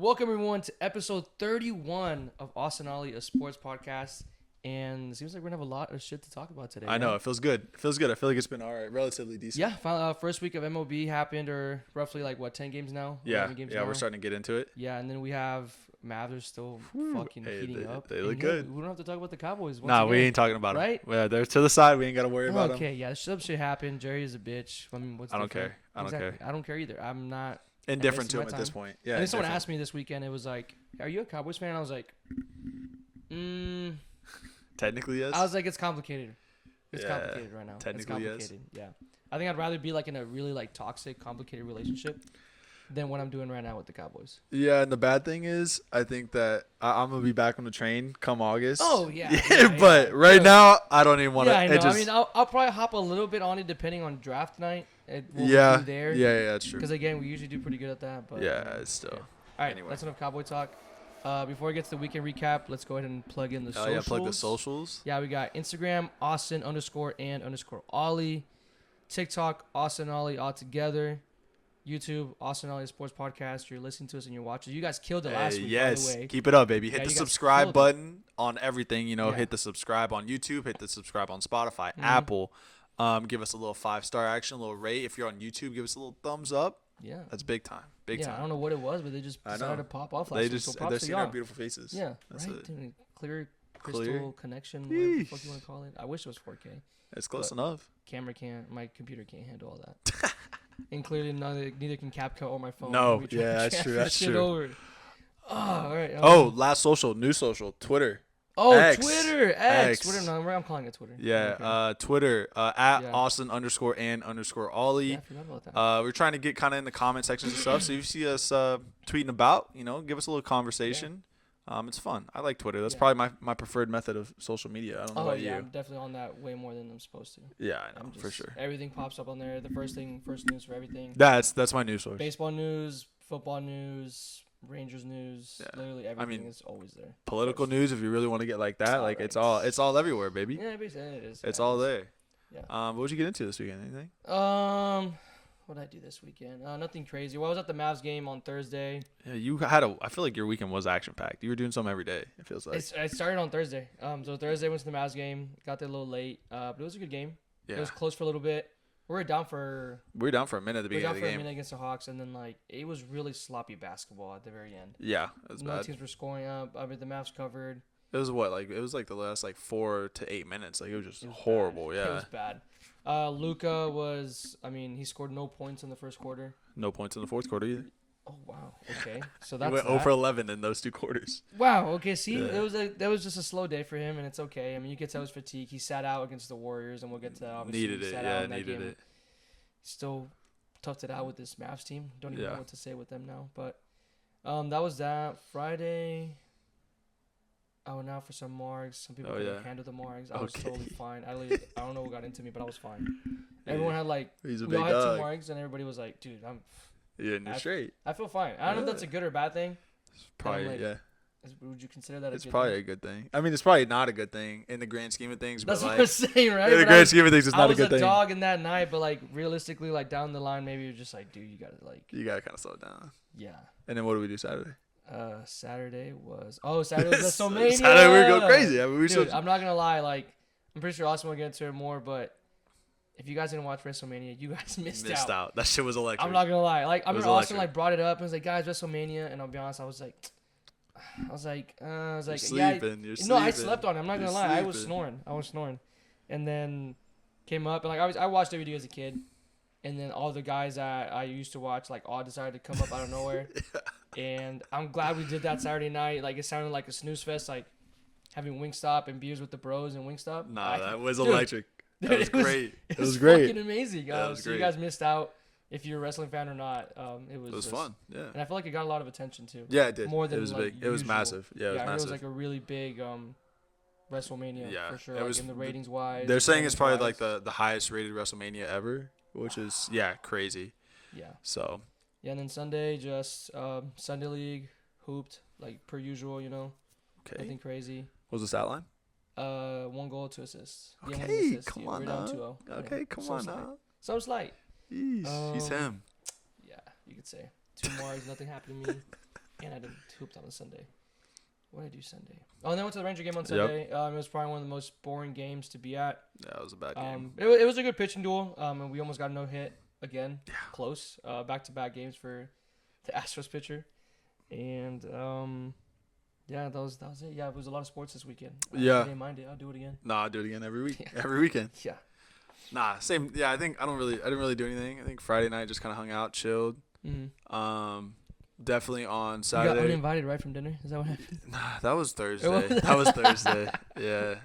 Welcome everyone to episode 31 of Austin Ollie, a sports podcast. And it seems like we're going to have a lot of shit to talk about today. I know. It feels good. I feel like it's been all right. Relatively decent. Yeah. First week of MLB happened, or roughly 10 games now? Yeah. Games yeah, now. We're starting to get into it. Yeah, and then we have Mavs still fucking heating up. They look good. We don't have to talk about the Cowboys. Nah, we ain't talking about them. Right? Yeah, they're to the side. We ain't got to worry about them. Okay, yeah. Some shit happened. Jerry is a bitch. I mean, what's I don't different? care. I don't care. I don't care either. I'm not Indifferent to my him at this time. point. Yeah. And then someone asked me this weekend, it was like, are you a Cowboys fan? I was like, Technically, yes. I was like, it's complicated. It's complicated right now. Technically, it's complicated. Yes. Yeah. I think I'd rather be in a really toxic, complicated relationship than what I'm doing right now with the Cowboys. Yeah, and the bad thing is, I think that I'm going to be back on the train come August. Oh, yeah. But right now, I don't even want to. Yeah, I know. I mean, I'll probably hop a little bit on it depending on draft night. We'll do there. Yeah, that's true. Because, again, we usually do pretty good at that. But it's still. Yeah. All right, anyway. That's enough Cowboy talk. Before we get to the weekend recap, let's go ahead and plug in the socials. Yeah, plug the socials. Yeah, we got Instagram, Austin_and_Ollie. TikTok, Austin Ollie all together. YouTube, Austin Ollie Sports Podcast. You're listening to us and you're watching. You guys killed it last week, yes. by the way. Keep it up, baby. Hit Yeah, the you guys subscribe killed button on everything. Yeah. Hit the subscribe on YouTube. Hit the subscribe on Spotify, Mhm. Apple. Give us a little 5-star action, a little rate. If you're on YouTube, give us a little thumbs up. Yeah. That's big time. Big time. I don't know what it was, but they just decided to pop off last They week. just, So they're props to seeing our y'all. beautiful faces. Yeah, That's right? it. Dude, clear crystal connection, whatever the fuck you want to call it. I wish it was 4K. It's close enough. My computer can't handle all that. And clearly neither can CapCut or my phone. No, yeah, that's true. That's true. Over. Oh, all right. Last social, new social, Twitter. Oh, X. Twitter. X. Twitter, no, I'm calling it Twitter. Yeah, Okay. Twitter, at Austin_and_Ollie. Yeah, I forgot about that. We're trying to get kind of in the comment sections and stuff. So if you see us tweeting about, give us a little conversation. It's fun. I like Twitter. That's probably my preferred method of social media. I don't know about you. I'm definitely on that way more than I'm supposed to. Yeah, I know, for sure. Everything pops up on there. The first news for everything. That's my news source. Baseball news, football news, Rangers news. Yeah. Literally everything is always there. Political news, if you really want to get like that, it's all everywhere, baby. Yeah, basically it is. It's all there. Yeah. What would you get into this weekend? Anything? What did I do this weekend? Nothing crazy. Well, I was at the Mavs game on Thursday. Yeah, I feel like your weekend was action packed. You were doing something every day. It feels like. I started on Thursday. So Thursday went to the Mavs game. Got there a little late. But it was a good game. Yeah. It was close for a little bit. We were down for a minute at the beginning of the game. We were down for a minute against the Hawks, and then it was really sloppy basketball at the very end. Yeah, it was bad. No teams were scoring up. I mean, the Mavs covered. It was the last 4 to 8 minutes. It was just horrible. Bad. Yeah, it was bad. Luka he scored no points in the first quarter. No points in the fourth quarter either. Oh wow. Okay, so that's he went 0 for 11 in those 2 quarters. Wow. Okay. See, that was just a slow day for him, and it's okay. I mean, you could tell his fatigue. He sat out against the Warriors, and we'll get to that. Obviously, needed it. Still toughed it out with this Mavs team. Don't even know what to say with them now. But that was that. Friday, I went out for some margs. Some people couldn't handle the margs. I was totally fine. I don't know what got into me, but I was fine. Everyone had He's a we all big had dog. 2 margs, and everybody was like, "Dude, you're straight." I feel fine. I don't know if that's a good or bad thing. It's probably Would you consider that? It's probably a good thing. I mean, it's probably not a good thing in the grand scheme of things. That's but what I'm saying, right? In the grand scheme of things, it's not a good thing. I was a dog in that night, but realistically, down the line, maybe you're just dude, you gotta You gotta kind of slow it down. Yeah. And then what do we do Saturday? Saturday was WrestleMania. Saturday we were going crazy. I mean, Dude, I'm not gonna lie. I'm pretty sure Austin will get into it more, but if you guys didn't watch WrestleMania, you guys missed out. That shit was electric. I'm not gonna lie. I remember Austin brought it up and was like, "Guys, WrestleMania," and I'll be honest, I was like, You're sleeping. No, I slept on it. I'm not gonna lie. I was snoring. And then came up and I watched every video as a kid, and then all the guys that I used to watch all decided to come up out of nowhere. And I'm glad we did that Saturday night. It sounded like a snooze fest, having Wingstop and beers with the bros and Wingstop. Nah, that was electric. That was great. It was great. Fucking amazing. So you guys missed out. If you're a wrestling fan or not, it was fun. Yeah. And I feel like it got a lot of attention too. Yeah, it did. More than it was big. It was massive. Yeah, it was massive. It was a really big WrestleMania for sure. It was in the ratings wise. They're saying it's probably the highest rated WrestleMania ever, which is crazy. Yeah. So. Yeah, and then Sunday just Sunday League hooped per usual. Okay. Nothing crazy. What was the stat line? 1 goal, 2 assists. Okay, come on now. Okay, come on now. So slight. He's him. Yeah, you could say. 2 more, nothing happened to me. And I didn't hooped on a Sunday. What did I do Sunday? Oh, and then I went to the Ranger game on Sunday. It was probably one of the most boring games to be at. Yeah, it was a bad game. It was a good pitching duel, and we almost got a no-hit again. Yeah. Close. Back-to-back games for the Astros pitcher. And, yeah, that was it. Yeah, it was a lot of sports this weekend. I didn't mind it. I'll do it again. Nah, I'll do it again every week. Yeah. Every weekend. Yeah. Nah, same. Yeah, I didn't really do anything. I think Friday night just kind of hung out, chilled. Mm-hmm. Definitely on Saturday. You got uninvited right from dinner? Is that what happened? Nah, that was Thursday. That was Thursday. Yeah.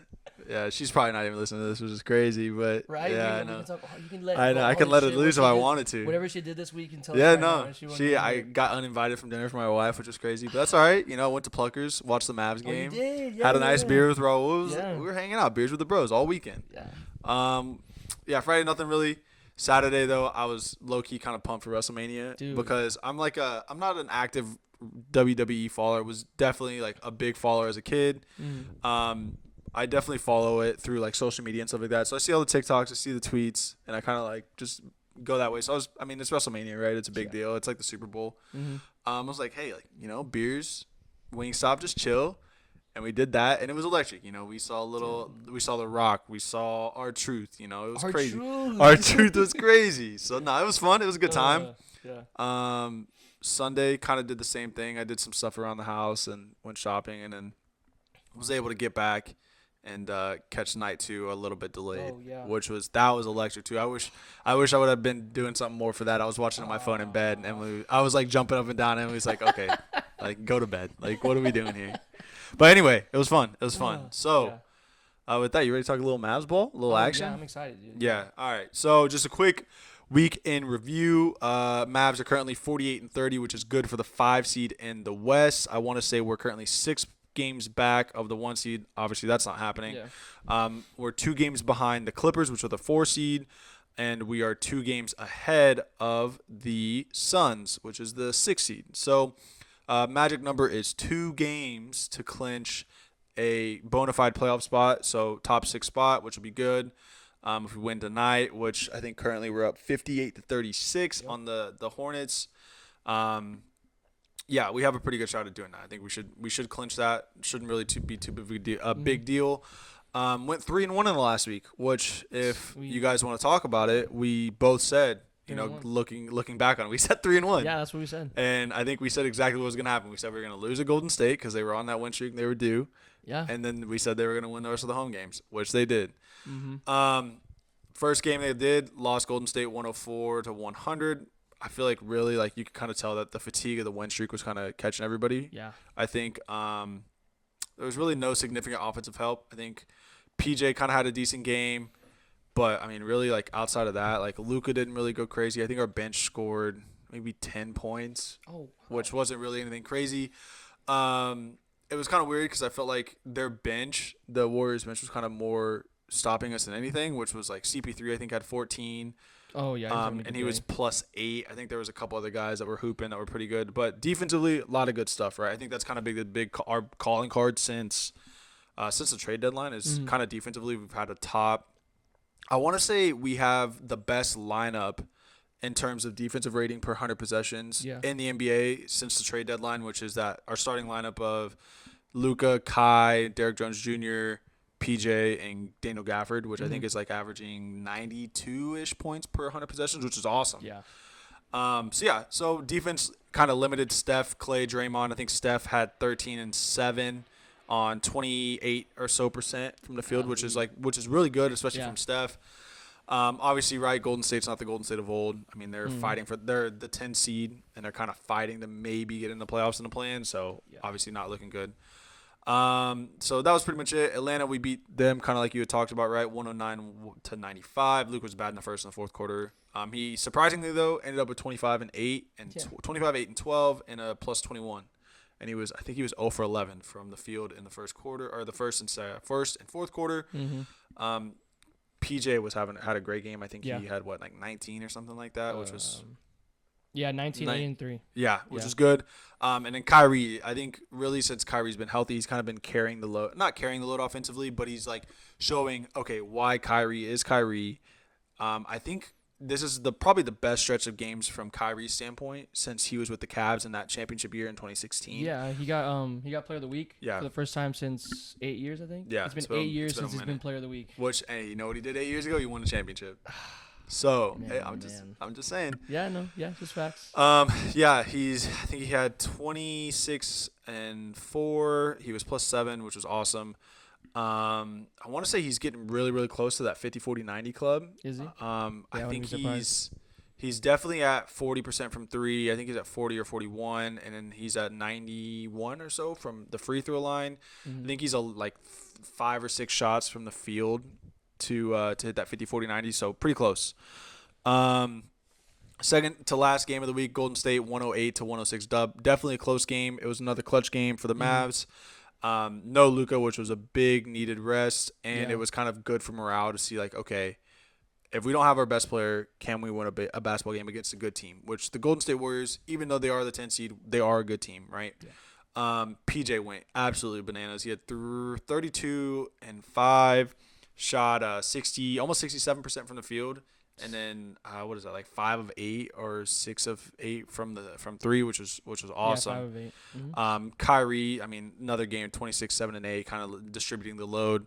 Yeah, she's probably not even listening to this, which is crazy, but right? Yeah, I know. You can let I can let it loose if I wanted to. Whatever she did this week, you can tell her. Yeah, no. I got uninvited from dinner for my wife, which was crazy, but that's all right. You know, went to Pluckers, watched the Mavs game. You did? Yeah, had a nice beer with Raul. We were hanging out, beers with the bros all weekend. Yeah. Friday, nothing really. Saturday, though, I was low-key kind of pumped for WrestleMania because I'm not an active WWE follower. Was definitely like a big follower as a kid. I definitely follow it through like social media and stuff like that. So I see all the TikToks, I see the tweets, and I kind of like just go that way. So it's WrestleMania, right? It's a big deal. It's like the Super Bowl. I was like, hey, beers, Wingstop, just chill. And we did that, and it was electric. You know, we saw The Rock, we saw R-Truth. You know, it was crazy. R-Truth was crazy. So no, it was fun. It was a good time. Sunday kind of did the same thing. I did some stuff around the house and went shopping, and then was able to get back and catch night 2 a little bit delayed, which was electric too. I wish I would have been doing something more for that. I was watching on my phone in bed, and I was like jumping up and down, and we was like, okay, like go to bed. Like, what are we doing here? But anyway, it was fun. So, with that, you ready to talk a little Mavs ball, a little action? Yeah, I'm excited, dude. Yeah. All right. So just a quick week in review. Mavs are currently 48-30, which is good for the 5 seed in the West. I want to say we're currently 6 games back of the 1 seed. Obviously, that's not happening. Yeah. We're 2 games behind the Clippers, which are the 4 seed, and we are 2 games ahead of the Suns, which is the 6 seed. So, magic number is 2 games to clinch a bona fide playoff spot, so top 6 spot, which will be good. If we win tonight, which I think currently we're up 58-36 on the Hornets. Yeah, we have a pretty good shot at doing that. I think we should clinch that. Shouldn't really be too big deal. Went 3-1 in the last week, which if you guys want to talk about it, we both said, looking back on it, we said 3-1. Yeah, that's what we said. And I think we said exactly what was going to happen. We said we were going to lose at Golden State because they were on that win streak and they were due. Yeah. And then we said they were going to win the rest of the home games, which they did. First game they did, lost Golden State 104-100. I feel like really you could kind of tell that the fatigue of the win streak was kind of catching everybody. Yeah. I think there was really no significant offensive help. I think PJ kind of had a decent game, but I mean really outside of that, Luka didn't really go crazy. I think our bench scored maybe 10 points, which wasn't really anything crazy. It was kind of weird because I felt like their bench, the Warriors bench, was kind of more stopping us than anything, which was CP3 I think had 14. Oh, yeah. And he was +8. I think there was a couple other guys that were hooping that were pretty good. But defensively, a lot of good stuff, right? I think that's kind of our calling card since the trade deadline is kind of defensively. We've had a top. I want to say we have the best lineup in terms of defensive rating per 100 possessions in the NBA since the trade deadline, which is that our starting lineup of Luka, Kai, Derrick Jones Jr., PJ, and Daniel Gafford, which I think is averaging 92-ish points per 100 possessions, which is awesome. Yeah. So defense kind of limited Steph, Clay, Draymond. I think Steph had 13 and 7 on 28 or so % from the field, which is really good, especially from Steph. Obviously, right, Golden State's not the Golden State of old. I mean, they're they're the 10 seed, and they're kind of fighting to maybe get in the playoffs in the play-in, so obviously not looking good. So that was pretty much it. Atlanta, we beat them kind of like you had talked about, right? 109-95. Luke was bad in the first and the fourth quarter. He surprisingly though ended up with 25 and 8 and 25, 8 and 12 and a +21. And I think he was 0 for 11 from the field in the first quarter or the first and fourth quarter. PJ had a great game. I think he had 19 or something like that, which was 19, 8, and 3. Yeah, which is good. And then Kyrie, I think really since Kyrie's been healthy, he's kind of been carrying the load. Not carrying the load offensively, but he's showing, okay, why Kyrie is Kyrie. I think this is probably the best stretch of games from Kyrie's standpoint since he was with the Cavs in that championship year in 2016. Yeah, he got Player of the Week for the first time since 8 years, I think. Yeah, it's been 8 years since he's been Player of the Week. Which, hey, you know what he did 8 years ago? He won a championship. So I'm just saying. Yeah, no, yeah, just facts. Yeah, I think he had 26 and 4. He was +7, which was awesome. I want to say he's getting really, really close to that 50-40-90 club. Is he? I think he's definitely at 40% from 3. I think he's at 40 or 41, and then he's at 91 or so from the free throw line. Mm-hmm. I think he's like 5 or 6 shots from the field to hit that 50-40-90, so pretty close. Second to last game of the week, Golden State 108-106 dub. Definitely a close game. It was another clutch game for the Mavs. No Luka, which was a big needed rest, and it was kind of good for morale to see, like, okay, if we don't have our best player, can we win a basketball game against a good team? Which the Golden State Warriors, even though they are the 10 seed, they are a good team, right? Yeah. PJ went absolutely bananas. He had 32 and 5, shot almost 67% from the field, and then what is that, like 5 of 8 or 6 of 8 from 3, which was awesome. Yeah, 5 of 8. Mm-hmm. Kyrie, I mean, another game, 26, 7 and 8, kind of distributing the load,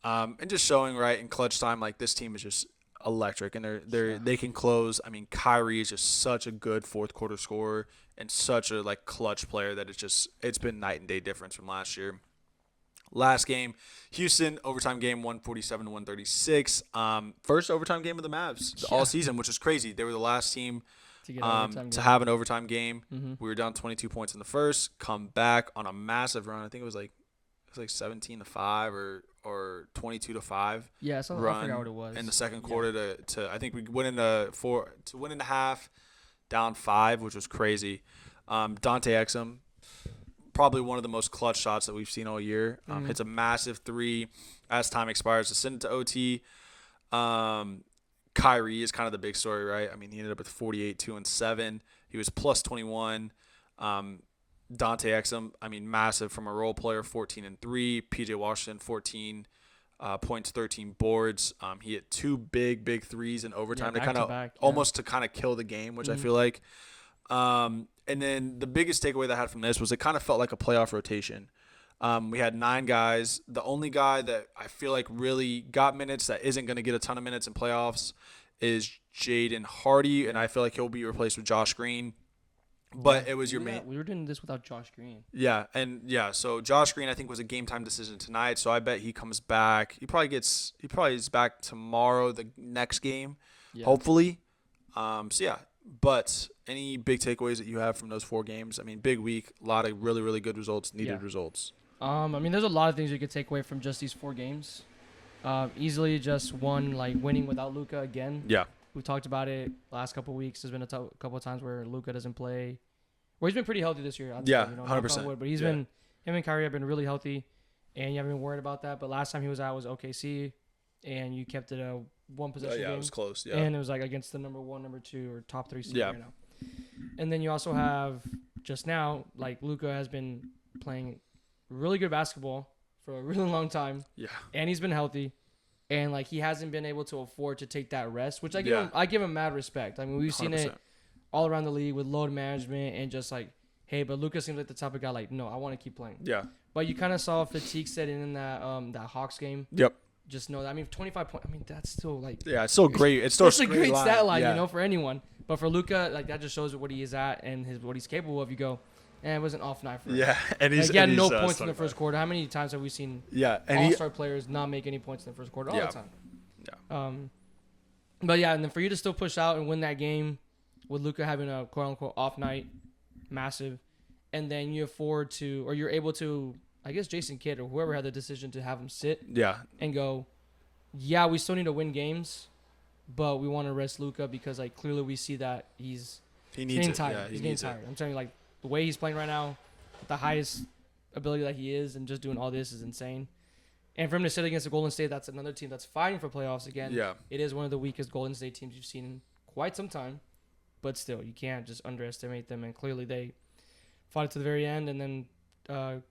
and just showing right in clutch time, like this team is just electric, and they can close. I mean, Kyrie is just such a good fourth quarter scorer and such a like clutch player that it's been night and day difference from last year. Last game, Houston overtime game 147-136. First overtime game of the Mavs all season, which is crazy. They were the last team to have an overtime game. Mm-hmm. We were down 22 points in the first, come back on a massive run. I think it was like 17-5 or 22-5. Yeah, so run I forgot what it was in the second quarter to I think we went into win in the half, down 5, which was crazy. Dante Exum, probably one of the most clutch shots that we've seen all year. Hits a massive 3 as time expires to send it to OT. Kyrie is kind of the big story, right? I mean, he ended up with 48, 2 and 7. He was plus 21. Dante Exum, I mean, massive from a role player, 14 and 3. PJ Washington, 14 points, 13 boards. He hit 2 big threes in overtime to kind of almost to kind of kill the game, which I feel like. And then the biggest takeaway that I had from this was it kind of felt like a playoff rotation. We had 9 guys. The only guy that I feel like really got minutes that isn't going to get a ton of minutes in playoffs is Jaden Hardy, and I feel like he'll be replaced with Josh Green. But it was your main. We were doing this without Josh Green. Yeah, so Josh Green I think was a game time decision tonight, so I bet he comes back. He probably is back tomorrow, the next game, hopefully. So yeah. But any big takeaways that you have from those 4 games? I mean, big week, a lot of really, really good results, needed results. I mean, there's a lot of things you could take away from just these 4 games. Easily just one, like winning without Luka again. Yeah. We talked about it last couple of weeks. There's been a couple of times where Luka doesn't play. Well, he's been pretty healthy this year. I'd say, 100%. But him and Kyrie have been really healthy, and you haven't been worried about that. But last time he was out was OKC, and you kept it a one possession game. It was close. Yeah, and it was like against the number 1, number 2, or top 3 seed right now. And then you also have just now, like Luka has been playing really good basketball for a really long time. Yeah, and he's been healthy, and like he hasn't been able to afford to take that rest, which I give him mad respect. I mean, we've 100%. Seen it all around the league with load management and just like, hey, but Luka seems like the type of guy like, no, I want to keep playing. Yeah, but you kind of saw fatigue set in that Hawks game. Yep. Just know that. I mean, 25 points. I mean, that's still like. Yeah, it's still great. It's still a great stat line, for anyone. But for Luka, like that just shows what he is at and what he's capable of. You go, it was an off night for him. Yeah, and he had no points in the first quarter. How many times have we seen? Yeah, and all-star players not make any points in the first quarter all the time. Yeah. But yeah, and then for you to still push out and win that game with Luka having a quote unquote off night, massive, and then you're able to. I guess Jason Kidd or whoever had the decision to have him sit and go, yeah, we still need to win games, but we want to rest Luka because like clearly we see that he's getting tired. Yeah, he's getting tired. I'm telling you, like the way he's playing right now, the highest ability that he is, and just doing all this is insane. And for him to sit against the Golden State, that's another team that's fighting for playoffs again. Yeah. It is one of the weakest Golden State teams you've seen in quite some time, but still, you can't just underestimate them. And clearly they fought it to the very end, and then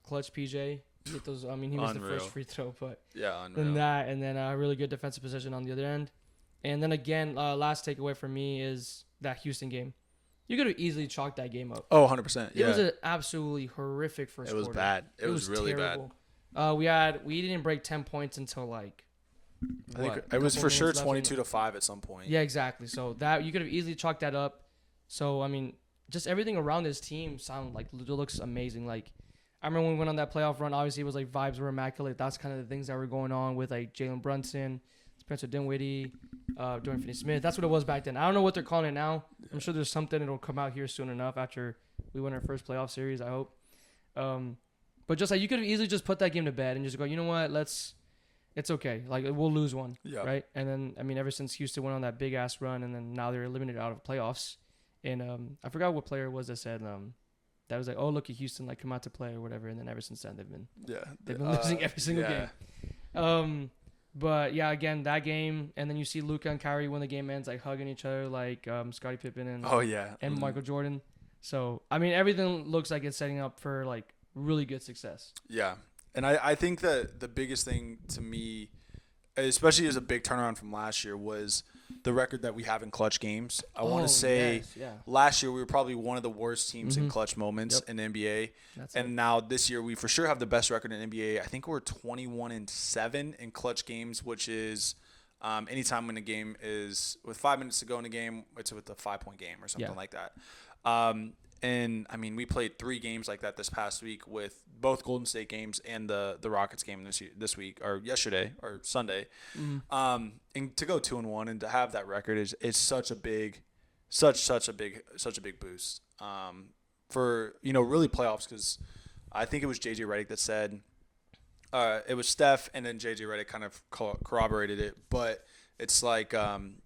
clutch PJ. Get those. I mean, he missed the first free throw, but unreal. And then a really good defensive position on the other end, And then again, last takeaway for me is that Houston game. You could have easily chalked that game up. Oh, 100%. Yeah. It was an absolutely horrific first quarter. It was bad. It was really terrible. bad. We didn't break 10 points until like I think it was for sure 22-5 at some point. Yeah, exactly. So that you could have easily chalked that up. So I mean, just everything around this team looks amazing. Like I remember when we went on that playoff run, obviously it was like vibes were immaculate. That's kind of the things that were going on with like Jalen Brunson, Spencer Dinwiddie, Dorian Finney-Smith. That's what it was back then. I don't know what they're calling it now. I'm sure there's something that'll come out here soon enough after we win our first playoff series, I hope. But just like you could have easily just put that game to bed and just go, you know what, it's okay. Like we'll lose one, right? And then I mean, ever since Houston went on that big ass run, and then now they're eliminated out of playoffs. And I forgot what player it was that said that was like, oh look at Houston, like come out to play or whatever. And then ever since then they've been losing every single game. But yeah, again that game, and then you see Luka and Kyrie when the game ends, like hugging each other, like Scottie Pippen and Michael Jordan. So I mean, everything looks like it's setting up for like really good success. Yeah, and I think that the biggest thing to me, especially as a big turnaround from last year, was the record that we have in clutch games. I want to say last year we were probably one of the worst teams in clutch moments in the NBA. Now this year we for sure have the best record in the NBA. I think we're 21-7 in clutch games, which is anytime when the game is with 5 minutes to go in the game, it's with a 5-point game or something like that. And I mean, we played 3 games like that this past week with both Golden State games and the Rockets game this week or yesterday or Sunday. And to go 2-1 and to have that record is such a big boost for really playoffs, because I think it was JJ Redick that said it was Steph and then JJ Redick kind of corroborated it, but it's like one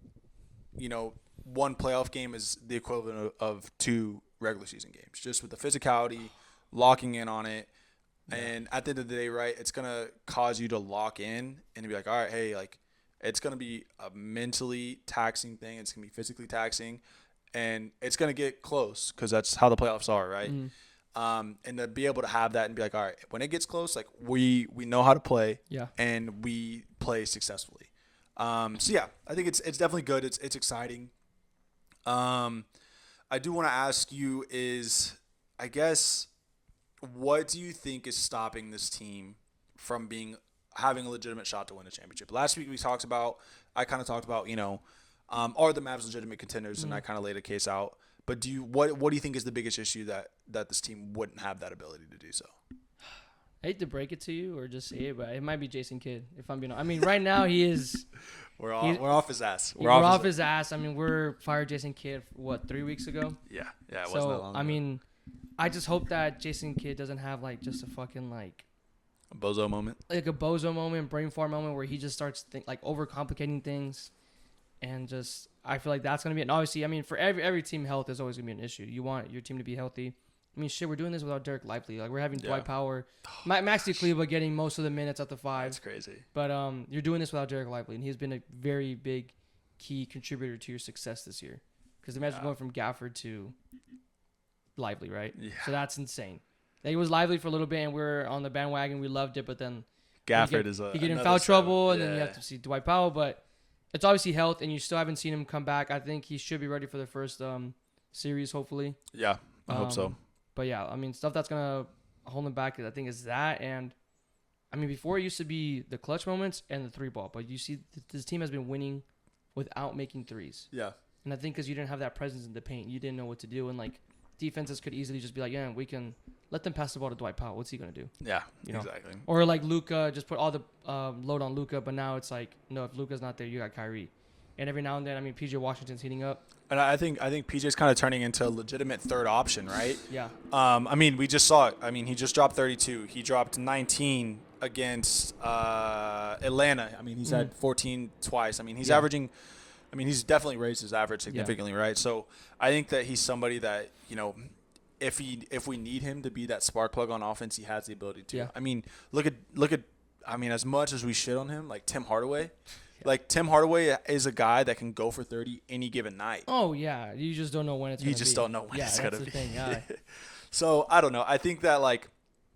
playoff game is the equivalent of 2 regular season games, just with the physicality, locking in on it. And at the end of the day, right, it's going to cause you to lock in and be like, all right, hey, like it's going to be a mentally taxing thing. It's going to be physically taxing, and it's going to get close because that's how the playoffs are, right? And to be able to have that and be like, all right, when it gets close, like we know how to play and we play successfully. So yeah, I think it's definitely good. It's exciting. I do want to ask you is, I guess, what do you think is stopping this team from having a legitimate shot to win a championship? Last week I kind of talked about, are the Mavs legitimate contenders, and I kind of laid a case out. But what do you think is the biggest issue that this team wouldn't have that ability to do so? I hate to break it to you or just say it, but it might be Jason Kidd. If I'm being, I mean, right now he is. We're off his ass. We're off his ass. I mean, we're fired Jason Kidd 3 weeks ago. Yeah, it wasn't that long ago. I mean, I just hope that Jason Kidd doesn't have like just a fucking like a bozo moment, brain fart moment where he just starts overcomplicating things, and just I feel like that's gonna be. And obviously, I mean, for every team, health is always gonna be an issue. You want your team to be healthy. I mean, shit, we're doing this without Derek Lively. Like, we're having Dwight Powell, Maxi Kleber getting most of the minutes at the 5. That's crazy. But you're doing this without Derek Lively, and he's been a very big key contributor to your success this year. Because the Mavs are going from Gafford to Lively, right? Yeah. So that's insane. Like, it was Lively for a little bit, and we're on the bandwagon. We loved it, but then Gafford you get in foul trouble, and then you have to see Dwight Powell. But it's obviously health, and you still haven't seen him come back. I think he should be ready for the first series, hopefully. Yeah, I hope so. But yeah, I mean, stuff that's going to hold him back, I think, is that. And, I mean, before it used to be the clutch moments and the 3-ball. But you see, this team has been winning without making threes. Yeah. And I think because you didn't have that presence in the paint, you didn't know what to do. And, like, defenses could easily just be like, yeah, we can let them pass the ball to Dwight Powell. What's he going to do? Yeah, exactly. Or, like, Luka, just put all the load on Luka. But now it's like, no, if Luka's not there, you got Kyrie. And every now and then, I mean, PJ Washington's heating up. And I think PJ's kind of turning into a legitimate third option, right? Yeah. I mean, we just saw it. I mean, he just dropped 32. He dropped 19 against Atlanta. I mean, he's had 14 twice. I mean, he's averaging – I mean, he's definitely raised his average significantly, right? So I think that he's somebody that, if we need him to be that spark plug on offense, he has the ability to. Yeah. I mean, look at I mean, as much as we shit on him, like Tim Hardaway – like, Tim Hardaway is a guy that can go for 30 any given night. Oh, yeah. You just don't know when it's going to be. You just don't know when it's going to be. Thing, yeah. So, I don't know. I think that, like,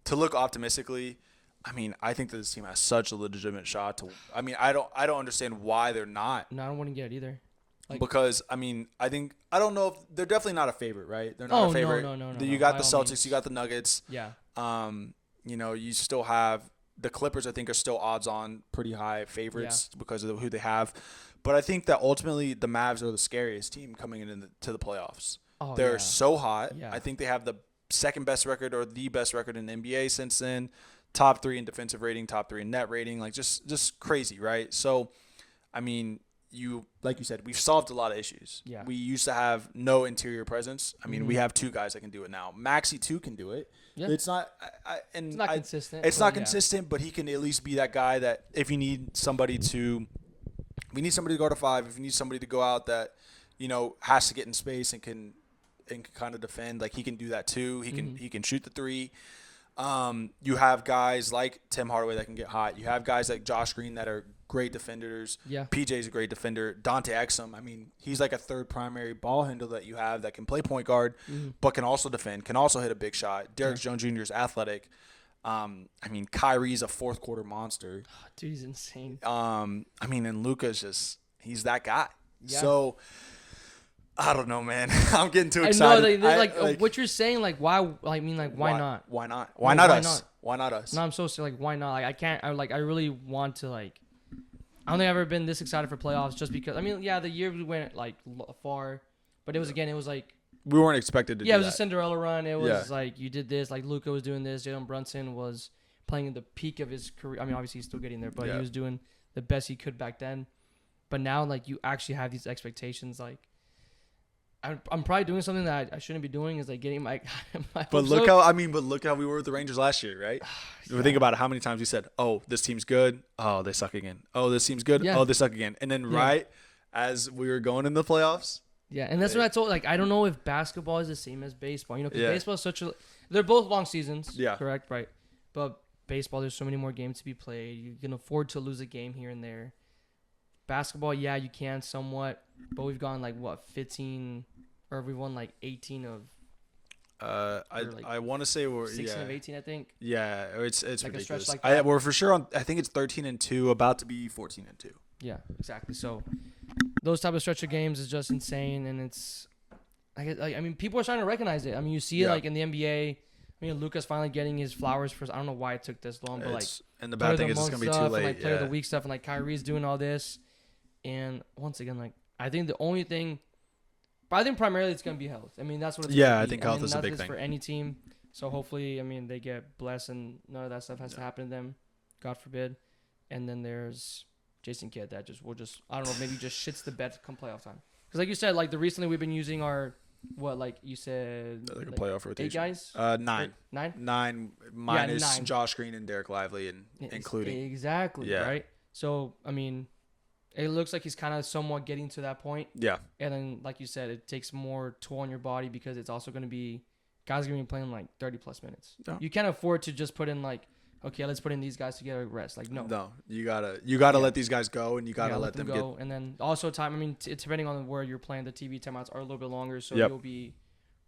to look optimistically, I mean, I think that this team has such a legitimate shot to. I mean, I don't understand why they're not. No, I don't want to get it either. Because I mean, I don't know if they're definitely not a favorite, right? They're not a favorite. No. You got the Celtics, you got the Nuggets. Yeah. You still have the Clippers. I think are still odds-on, pretty high favorites because of who they have. But I think that ultimately the Mavs are the scariest team coming into the playoffs. Oh, they're so hot. Yeah. I think they have the second best record or the best record in the NBA since then. Top 3 in defensive rating, top 3 in net rating. Like just crazy, right? So, I mean. Like you said, we've solved a lot of issues. Yeah. We used to have no interior presence. I mean, we have 2 guys that can do it now. Maxey too can do it. Yeah. It's not consistent. It's not consistent, but he can at least be that guy that if you need somebody to go to 5, if you need somebody to go out that, has to get in space and can kind of defend, like he can do that too. He can shoot the 3. You have guys like Tim Hardaway that can get hot. You have guys like Josh Green that are great defenders. Yeah. PJ's a great defender. Dante Exum, I mean, he's like a third primary ball handler that you have that can play point guard, but can also defend, can also hit a big shot. Derrick Jones Jr. is athletic. I mean, Kyrie's a fourth quarter monster. Oh, dude, he's insane. I mean, and Luka's he's that guy. Yeah. So I don't know, man. I'm getting too excited. I know, what you're saying, why? Why not? Why not? Why not us? Why not us? No, I'm so why not? I can't. I really want to I don't think I've ever been this excited for playoffs just because. I mean, yeah, the year we went far, but it was we weren't expected to. Yeah, it was a Cinderella run. It was you did this. Luka was doing this. Jalen Brunson was playing at the peak of his career. I mean, obviously he's still getting there, but he was doing the best he could back then. But now, you actually have these expectations. I'm probably doing something that I shouldn't be doing. Is getting my. But look how we were with the Rangers last year, right? Yeah. Think about it. How many times we said, "Oh, this team's good. Oh, they suck again. Oh, this team's good. Yeah. Oh, they suck again." And then right as we were going in the playoffs. Yeah, and that's what I told. I don't know if basketball is the same as baseball. Because baseball is they're both long seasons. Yeah. Correct. Right. But baseball, there's so many more games to be played. You can afford to lose a game here and there. Basketball, yeah, you can somewhat, but we've gone 15. Or we won 18 of. I want to say we're 16 of 18, I think. Yeah, it's ridiculous. We're for sure on. I think it's 13-2, about to be 14-2. Yeah, exactly. So those type of stretch of games is just insane, and it's. I mean, people are starting to recognize it. I mean, you see it in the NBA. I mean, Luka's finally getting his flowers first. I don't know why it took this long, but and the bad thing is it's gonna be too late. And, player of the week stuff, and Kyrie's doing all this, and once again, I think the only thing. But I think primarily it's going to be health. I mean, that's what it's going to be. I think health is a big thing. For any team. So hopefully, I mean, they get blessed and none of that stuff has to happen to them. God forbid. And then there's Jason Kidd that I don't know, maybe just shits the bed come playoff time. Because like you said, recently we've been using our, you said? A playoff rotation. 8 guys? 9. 9? 9 minus 9. Josh Green and Derek Lively and including. Exactly, right? So, I mean... It looks like he's kind of somewhat getting to that point. Yeah. And then, like you said, it takes more toll on your body because it's also going to be guys are going to be playing 30-plus minutes. Yeah. You can't afford to just put in okay, let's put in these guys together rest. No. No, you gotta let these guys go, and you gotta let them go. And then also time. I mean, depending on where you're playing, the TV timeouts are a little bit longer, so you'll be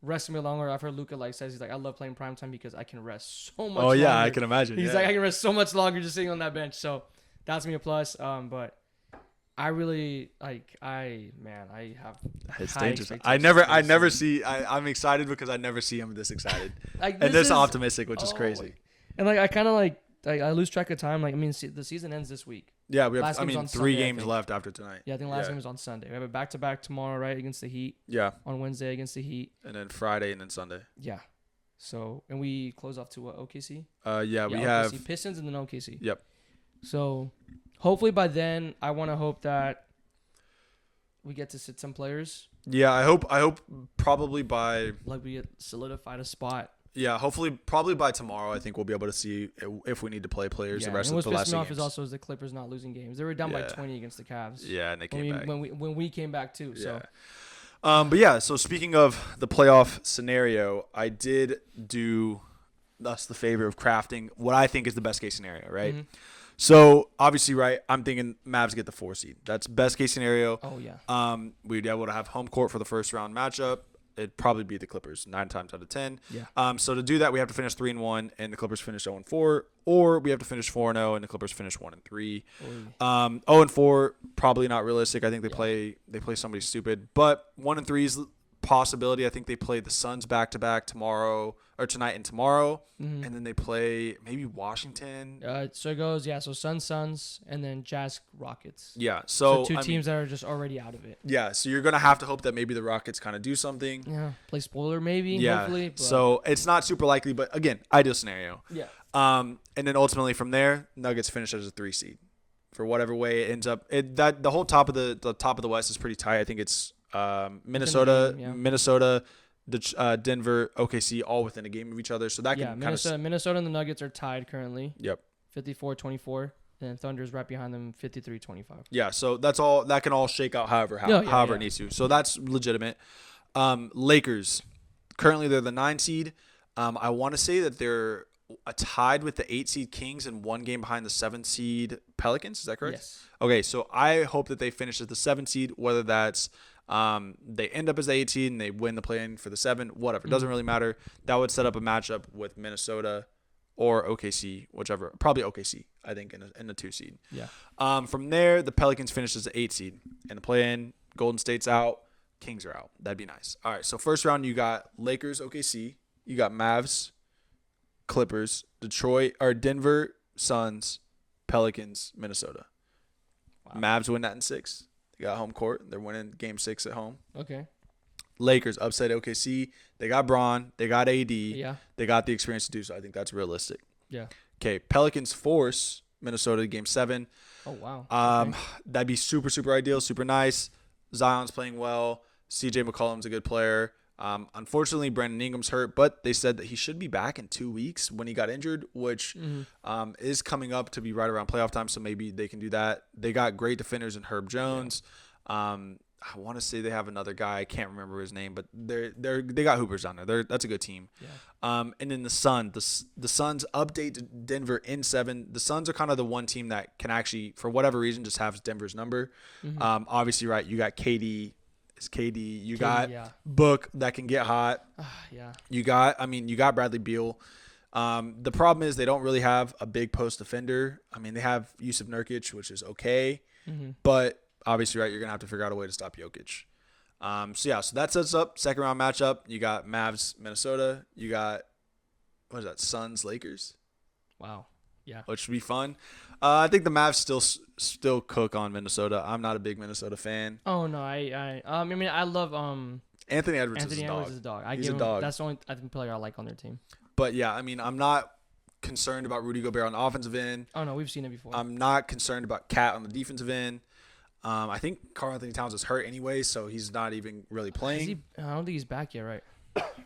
resting a bit longer. I've heard Luka says he's I love playing primetime because I can rest so much. Oh yeah, longer. I can imagine. He's I can rest so much longer just sitting on that bench. So that's me a plus. But. I really I have. It's dangerous. I never see. I'm excited because I never see him this excited and this optimistic, which is crazy. And I kind of I lose track of time. I mean, the season ends this week. Yeah, we have. 3 Sunday, games left after tonight. Yeah, I think last game is on Sunday. We have a back-to-back tomorrow, right, against the Heat. Yeah. On Wednesday against the Heat. And then Friday and then Sunday. Yeah. So and we close off to what, OKC? Yeah, we OKC, have Pistons and then OKC. Yep. So. Hopefully by then, I want to hope that we get to sit some players. Yeah, I hope probably by we get solidified a spot. Yeah, hopefully probably by tomorrow. I think we'll be able to see if we need to play players the rest of the last games. What's pissing me off is the Clippers not losing games. They were down by 20 against the Cavs. Yeah, and they came back when we came back too. Yeah. So. But yeah, so speaking of the playoff scenario, I did do us the favor of crafting what I think is the best case scenario, right? Mm-hmm. So obviously, right, I'm thinking Mavs get the 4 seed. That's best case scenario. Oh yeah. We'd be able to have home court for the first round matchup. it'd probably be the Clippers 9 times out of 10. Yeah. So to do that, we have to finish 3-1, and the Clippers finish 0-4, or we have to finish 4-0, and the Clippers finish 1-3. 0-4, probably not realistic. I think they play somebody stupid, but 1-3 is possibility. I think they play the Suns back-to-back tonight and tomorrow, and then they play maybe Washington. So it goes, so Suns, and then Jazz Rockets. Yeah, so two teams that are just already out of it. Yeah, so you're gonna have to hope that maybe the Rockets kind of do something. Yeah, play spoiler maybe. Yeah, hopefully, but. So it's not super likely, but again, ideal scenario. Yeah. And then ultimately from there, Nuggets finish as a 3 seed, for whatever way it ends up. The whole top of the West is pretty tight. I think it's Minnesota, Denver, OKC, all within a game of each other. So that can Minnesota and the Nuggets are tied currently. Yep. 54-24, and Thunder's right behind them, 53-25. Yeah, so that's all. That can all shake out however it needs to. So that's legitimate. Lakers, currently they're the 9 seed. I want to say that they're tied with the 8 seed Kings and 1 game behind the 7 seed Pelicans. Is that correct? Yes. Okay, so I hope that they finish as the 7 seed, whether that's they end up as the 8 seed and they win the play-in for the 7, whatever. It doesn't really matter. That would set up a matchup with Minnesota or OKC, whichever. Probably OKC, I think, in the 2 seed. Yeah. From there, the Pelicans finish as the 8 seed. In the play-in, Golden State's out, Kings are out. That'd be nice. All right, so first round, you got Lakers, OKC. You got Mavs, Clippers, Denver, Suns, Pelicans, Minnesota. Wow. Mavs win that in 6. They got home court. They're winning game 6 at home. Okay. Lakers upset OKC. They got Braun. They got AD. Yeah. They got the experience to do so. I think that's realistic. Yeah. Okay. Pelicans force Minnesota to game 7. Oh, wow. Okay. That'd be super, super ideal. Super nice. Zion's playing well. CJ McCollum's a good player. Unfortunately, Brandon Ingram's hurt, but they said that he should be back in 2 weeks when he got injured, which is coming up to be right around playoff time, so maybe they can do that. They got great defenders in Herb Jones. Yeah. I want to say they have another guy. I can't remember his name, but they got hoopers down there. That's a good team. Yeah. And then the Suns update to Denver in 7. The Suns are kind of the one team that can actually, for whatever reason, just have Denver's number. Obviously, right, you got KD. It's KD. You got Book that can get hot. Yeah. You got Bradley Beal. The problem is they don't really have a big post defender. I mean, they have Yusuf Nurkic, which is okay, but obviously, right, you're gonna have to figure out a way to stop Jokic. So that sets up second round matchup. You got Mavs, Minnesota. You got Suns, Lakers. Wow. Yeah. Which would be fun. I think the Mavs still cook on Minnesota. I'm not a big Minnesota fan. Oh no, I love Anthony Edwards. Anthony Edwards is a dog. He's a dog. That's the only player I like on their team. But yeah, I mean, I'm not concerned about Rudy Gobert on the offensive end. Oh no, we've seen it before. I'm not concerned about Cat on the defensive end. I think Karl Anthony Towns is hurt anyway, so he's not even really playing. I don't think he's back yet, right?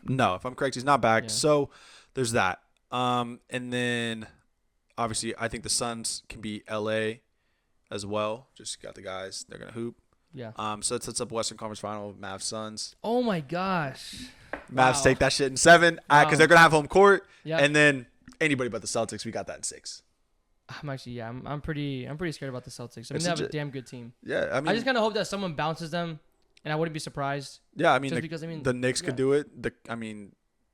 No, if I'm correct, he's not back. Yeah. So there's that. And then obviously I think the Suns can beat LA as well. Just got the guys. They're going to hoop. Yeah. So it sets up Western Conference Final with Mavs Suns. Oh my gosh. Mavs take that shit in 7 because they're going to have home court. Yeah. And then anybody but the Celtics, we got that in 6. I'm actually, I'm pretty scared about the Celtics. I mean, they have a damn good team. Yeah, I mean, I just kind of hope that someone bounces them, and I wouldn't be surprised. Yeah, I mean, the Knicks could do it.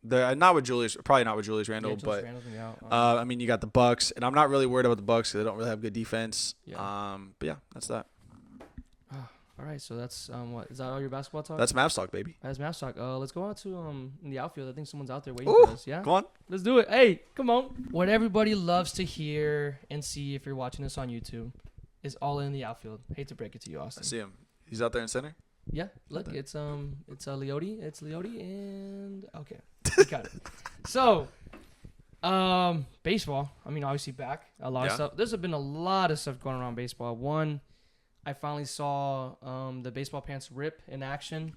Not with Julius Randle, but I mean, you got the Bucks, and I'm not really worried about the Bucks because they don't really have good defense. Yeah. But yeah, that's that. All right, so that's what is that all your basketball talk? That's Mavs talk, baby. That's Mavs talk. Let's go out to in the outfield. I think someone's out there waiting for us. Yeah, come on, let's do it. Hey, come on. What everybody loves to hear and see if you're watching this on YouTube is all in the outfield. Hate to break it to you, Austin. I see him. He's out there in center. Yeah, look, it's Leote. It's Leote, and okay, we got it. So, baseball. I mean, obviously back a lot of stuff. There's been a lot of stuff going around baseball. One, I finally saw the baseball pants rip in action.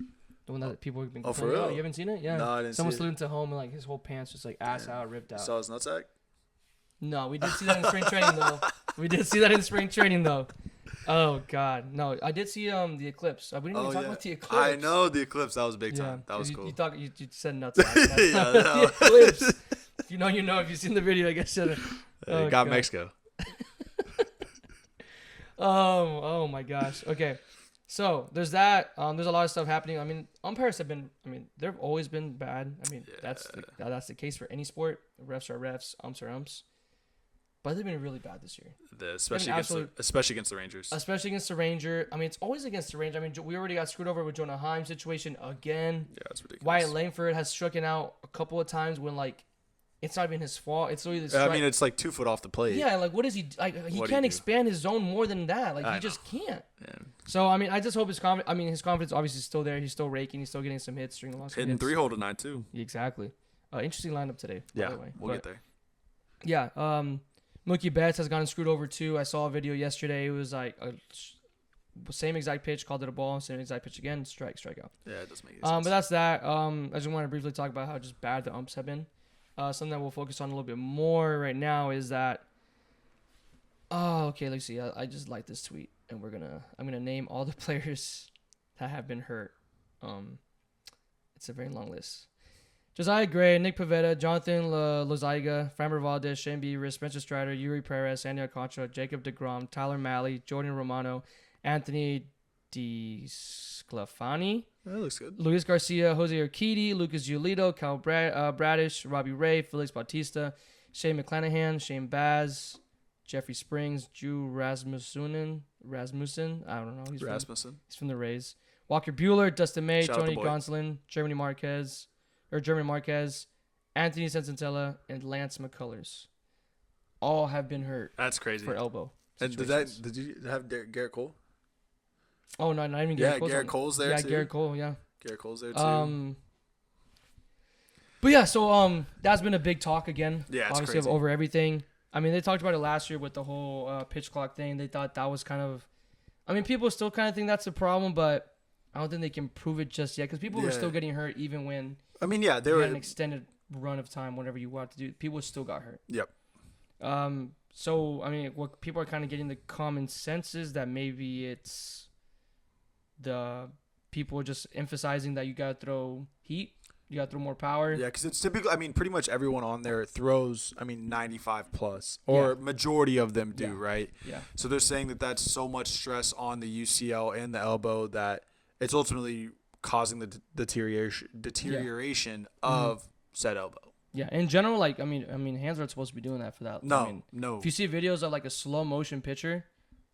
The one that people have been complaining about. You haven't seen it? Yeah. No, I didn't Someone see it. slid into home and like his whole pants just like ass out, ripped out. You saw his nutsack? No, we did see that in spring training though. Oh God, no! I did see the eclipse. We didn't even talk about the eclipse. I know the eclipse. That was big time. That was cool. You said nuts. The eclipse. If you know, you know. If you've seen the video, I guess you said it. Got Mexico. Oh my gosh. Okay. So there's that. There's a lot of stuff happening. I mean, umpires have been. I mean, they've always been bad. I mean, that's the case for any sport. Refs are refs. Umps are umps. But they've been really bad this year. Especially against the Rangers. Especially against the Ranger. I mean, it's always against the Ranger. I mean, we already got screwed over with Jonah Heim's situation again. Yeah, it's ridiculous. Wyatt Langford has struck out a couple of times when like it's not even his fault. It's literally I mean, it's like 2 foot off the plate. Yeah, like what is he like? He can't expand his zone more than that. Like he just can't. Yeah. So I mean, I just hope his confidence. I mean, his confidence obviously is still there. He's still raking. He's still getting some hits, string lots. Hitting 3-hole tonight too. Exactly. Interesting lineup today. Yeah, by the way. We'll get there. Yeah. Mookie Betts has gotten screwed over too. I saw a video yesterday. It was like same exact pitch, called it a ball. Same exact pitch again, strikeout. Yeah, it doesn't make any sense. But that's that. I just want to briefly talk about how just bad the umps have been. Something that we'll focus on a little bit more right now is that. Oh, okay. Let's see. I just like this tweet, and I'm gonna name all the players that have been hurt. It's a very long list. Josiah Gray, Nick Pivetta, Jonathan Loziga, Framber Valdez, Shane Bieber, Spencer Strider, Yuri Perez, Sandy Alcantara, Jacob deGrom, Tyler Mahle, Jordan Romano, Anthony DeSclafani. That looks good. Luis Garcia, Jose Urquidy, Lucas Giolito, Kyle Bradish, Robbie Ray, Felix Bautista, Shane McClanahan, Shane Baz, Jeffrey Springs, Drew Rasmussen. I don't know. He's from the Rays. Walker Buehler, Dustin May, Tony Gonsolin, Germany Marquez, Anthony Sensatella, and Lance McCullers. All have been hurt. That's crazy. For elbow. And did you have Garrett Cole? Oh, no, not even Garrett Cole. Yeah, Garrett Cole's there too. Yeah, Garrett Cole, yeah. Garrett Cole's there too. But yeah, so that's been a big talk again. Yeah, it's obviously crazy. Over everything. I mean, they talked about it last year with the whole pitch clock thing. They thought that was kind of. I mean, people still kind of think that's a problem, but I don't think they can prove it just yet because people were still getting hurt even when. I mean, yeah, they had an extended run of time. Whenever you want to do, people still got hurt. Yep. So I mean, what people are kind of getting the common sense is that maybe it's the people just emphasizing that you gotta throw heat. You got to throw more power. Yeah, because it's typically, I mean, pretty much everyone on there throws, 95 plus, or majority of them do, right? Yeah. So they're saying that that's so much stress on the UCL and the elbow that it's ultimately causing the deterioration of said elbow. Yeah, in general, like, I mean, hands aren't supposed to be doing that for that. No. If you see videos of, like, a slow motion pitcher,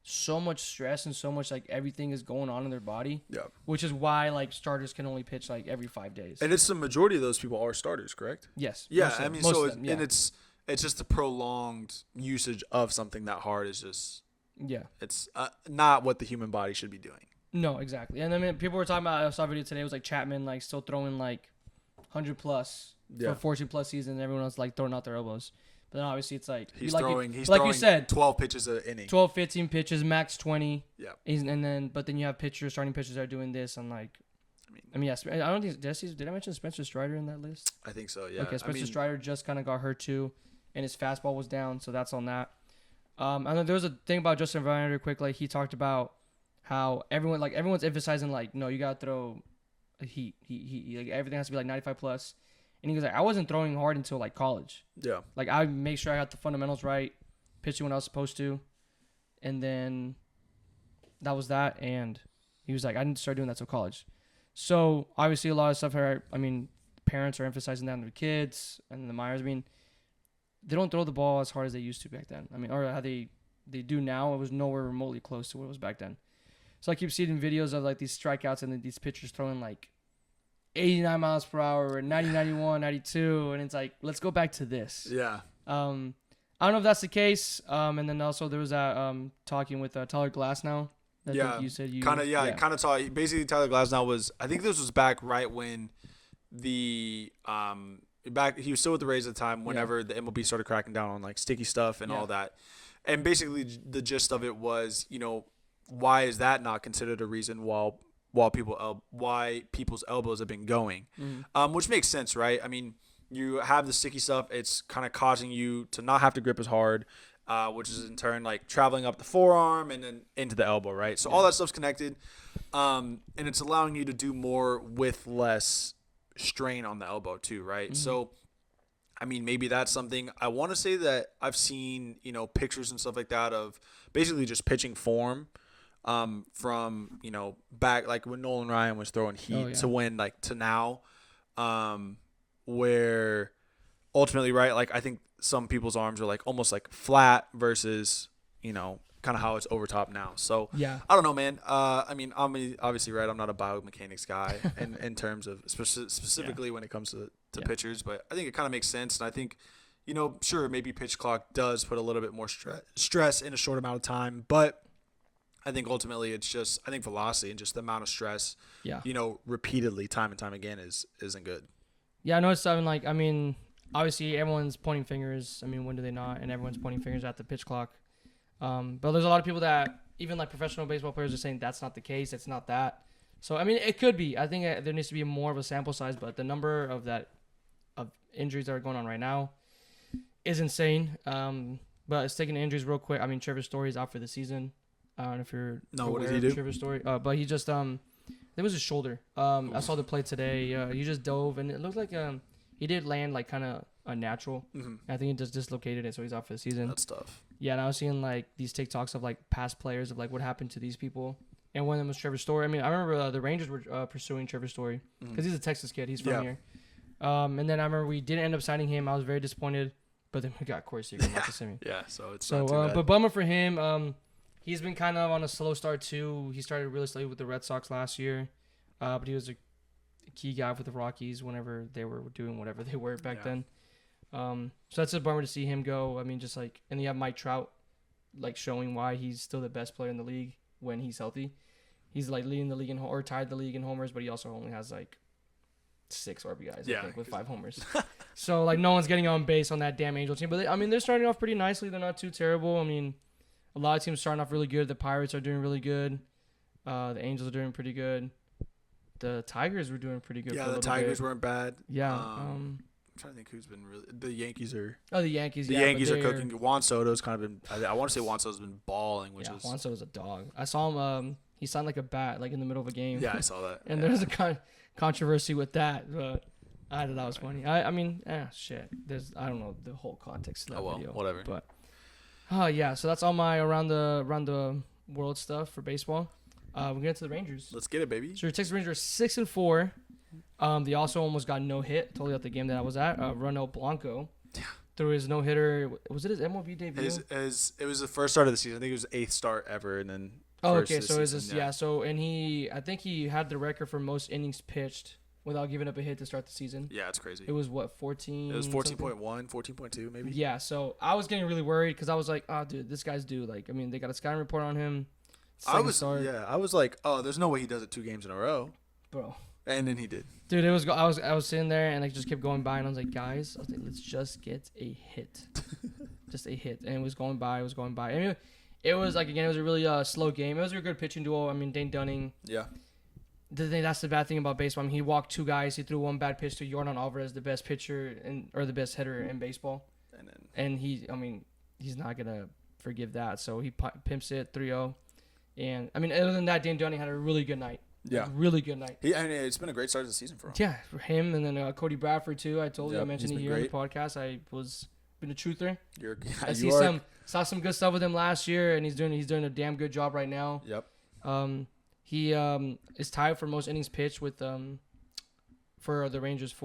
so much stress and so much like everything is going on in their body. Yeah. Which is why like starters can only pitch like every 5 days. And it's the majority of those people are starters, correct? Yes. Yeah, I mean, so and it's just the prolonged usage of something that hard is just it's not what the human body should be doing. No, exactly. And I mean, people were talking about. I saw a video today. It was like Chapman like still throwing like 100 plus for 14 plus season. And everyone else like throwing out their elbows. But then obviously it's like he's like throwing you said 12 pitches an inning. 12, 15 pitches, max 20. Yeah. But then you have starting pitchers that are doing this and like I mean, yes, I don't think did I mention Spencer Strider in that list? I think so, yeah. Okay, Spencer Strider just kind of got hurt too, and his fastball was down, so that's on that. And then there was a thing about Justin Verlander quick, like he talked about how everyone's emphasizing like, no, you gotta throw a heat, like everything has to be like 95 plus. And he was like, I wasn't throwing hard until like college. Yeah. Like I make sure I got the fundamentals right, pitching when I was supposed to, and then that was that. And he was like, I didn't start doing that till college. So obviously a lot of stuff. Parents are emphasizing that on their kids and the Myers. I mean, they don't throw the ball as hard as they used to back then. I mean, or how they do now. It was nowhere remotely close to what it was back then. So I keep seeing videos of like these strikeouts and then these pitchers throwing like 89 miles per hour or 90, 91, 92. And it's like, let's go back to this. Yeah. I don't know if that's the case. And then also there was that talking with Tyler Glasnow. You said kind of talk. Basically, Tyler Glasnow was. I think this was back right when he was still with the Rays at the time. Whenever the MLB started cracking down on like sticky stuff and all that, and basically the gist of it was, why is that not considered a reason why people's elbows have been going, which makes sense, right? I mean, you have the sticky stuff. It's kind of causing you to not have to grip as hard. Which is in turn like traveling up the forearm and then into the elbow, right? So all that stuff's connected, and it's allowing you to do more with less strain on the elbow too, right? Mm-hmm. So, I mean, maybe that's something. I want to say that I've seen, pictures and stuff like that of basically just pitching form from back like when Nolan Ryan was throwing heat to when like to now, where ultimately, right, like I think some people's arms are like almost like flat versus kind of how it's over top now. So I don't know, man. I mean, I'm obviously right. I'm not a biomechanics guy in terms of specifically when it comes to pitchers, but I think it kind of makes sense. And I think, sure, maybe pitch clock does put a little bit more stress in a short amount of time, but I think ultimately it's just, I think velocity and just the amount of stress, repeatedly time and time again isn't good. Yeah, I know it's something like, I mean, obviously everyone's pointing fingers. I mean, when do they not? And everyone's pointing fingers at the pitch clock. But there's a lot of people that, even like professional baseball players, are saying that's not the case. It's not that. So, I mean, it could be. I think there needs to be more of a sample size, but the number of injuries that are going on right now is insane. But sticking to injuries real quick, I mean, Trevor Story's out for the season. I don't know if you're what did he do? Trevor Story. But he just, it was his shoulder. I saw the play today. He just dove, and it looked like he did land like kind of unnatural. Mm-hmm. I think he just dislocated it, so he's out for the season. That's tough. Yeah, and I was seeing like these TikToks of like past players of like what happened to these people, and one of them was Trevor Story. I mean, I remember the Rangers were pursuing Trevor Story because he's a Texas kid. He's from here. And then I remember we didn't end up signing him. I was very disappointed, but then we got Corey Seager and Marcus Semien. Yeah, so it's not too bad. But bummer for him. He's been kind of on a slow start too. He started really slowly with the Red Sox last year, but he was a key guy with the Rockies whenever they were doing whatever they were back then. So that's a bummer to see him go. I mean, just like, and you have Mike Trout, like showing why he's still the best player in the league when he's healthy. He's like leading the league or tied the league in homers, but he also only has like 6 RBIs, I think, with 5 homers. So like no one's getting on base on that damn Angel team. But I mean, they're starting off pretty nicely. They're not too terrible. I mean, a lot of teams starting off really good. The Pirates are doing really good. The Angels are doing pretty good. The Tigers were doing pretty good. Yeah, the Tigers weren't bad. Yeah. I'm trying to think who's been really. The Yankees are. Oh, the Yankees. The Yankees are cooking. Juan Soto's kind of been. I want to say Juan Soto's been balling, which is. Juan Soto's a dog. I saw him. He signed like a bat, like in the middle of a game. Yeah, I saw that. And there's a controversy with that, but I thought that was funny. I mean, shit. I don't know the whole context of that video. Whatever. But. Yeah. So that's all my around the world stuff for baseball. We're get to the Rangers. Let's get it, baby. So the Texas Rangers are 6-4. They also almost got no hit. Totally at the game that I was at. Ronel Blanco threw his no hitter. Was it his MLB debut? It was the first start of the season. I think it was 8th start ever, and then. Oh, okay. So is this So and I think he had the record for most innings pitched without giving up a hit to start the season. Yeah, it's crazy. It was what 14. It was 14.1, 14.2 maybe. Yeah. So I was getting really worried because I was like, oh, dude, this guy's due. Like, I mean, they got a scouting report on him. I was like, oh, there's no way he does it 2 games in a row, bro. And then he did. Dude, I was sitting there and I just kept going by and I was like, guys, let's just get a hit, just a hit, and it was going by. I mean, it was like again, it was a really slow game. It was a good pitching duo. I mean, Dane Dunning. Yeah. That's the bad thing about baseball. I mean, he walked 2 guys. He threw 1 bad pitch to Yordan Alvarez, the best pitcher or the best hitter in baseball. And he's not gonna forgive that. So he pimps it 3-0. And, I mean, other than that, Dane Dunning had a really good night. Yeah. Really good night. It's been a great start to the season for him. Yeah, for him. And then Cody Bradford, too. I told you, I mentioned it here on the podcast. I was been a truther. Saw some good stuff with him last year, and he's doing a damn good job right now. Yep. He is tied for most innings pitched with for the Rangers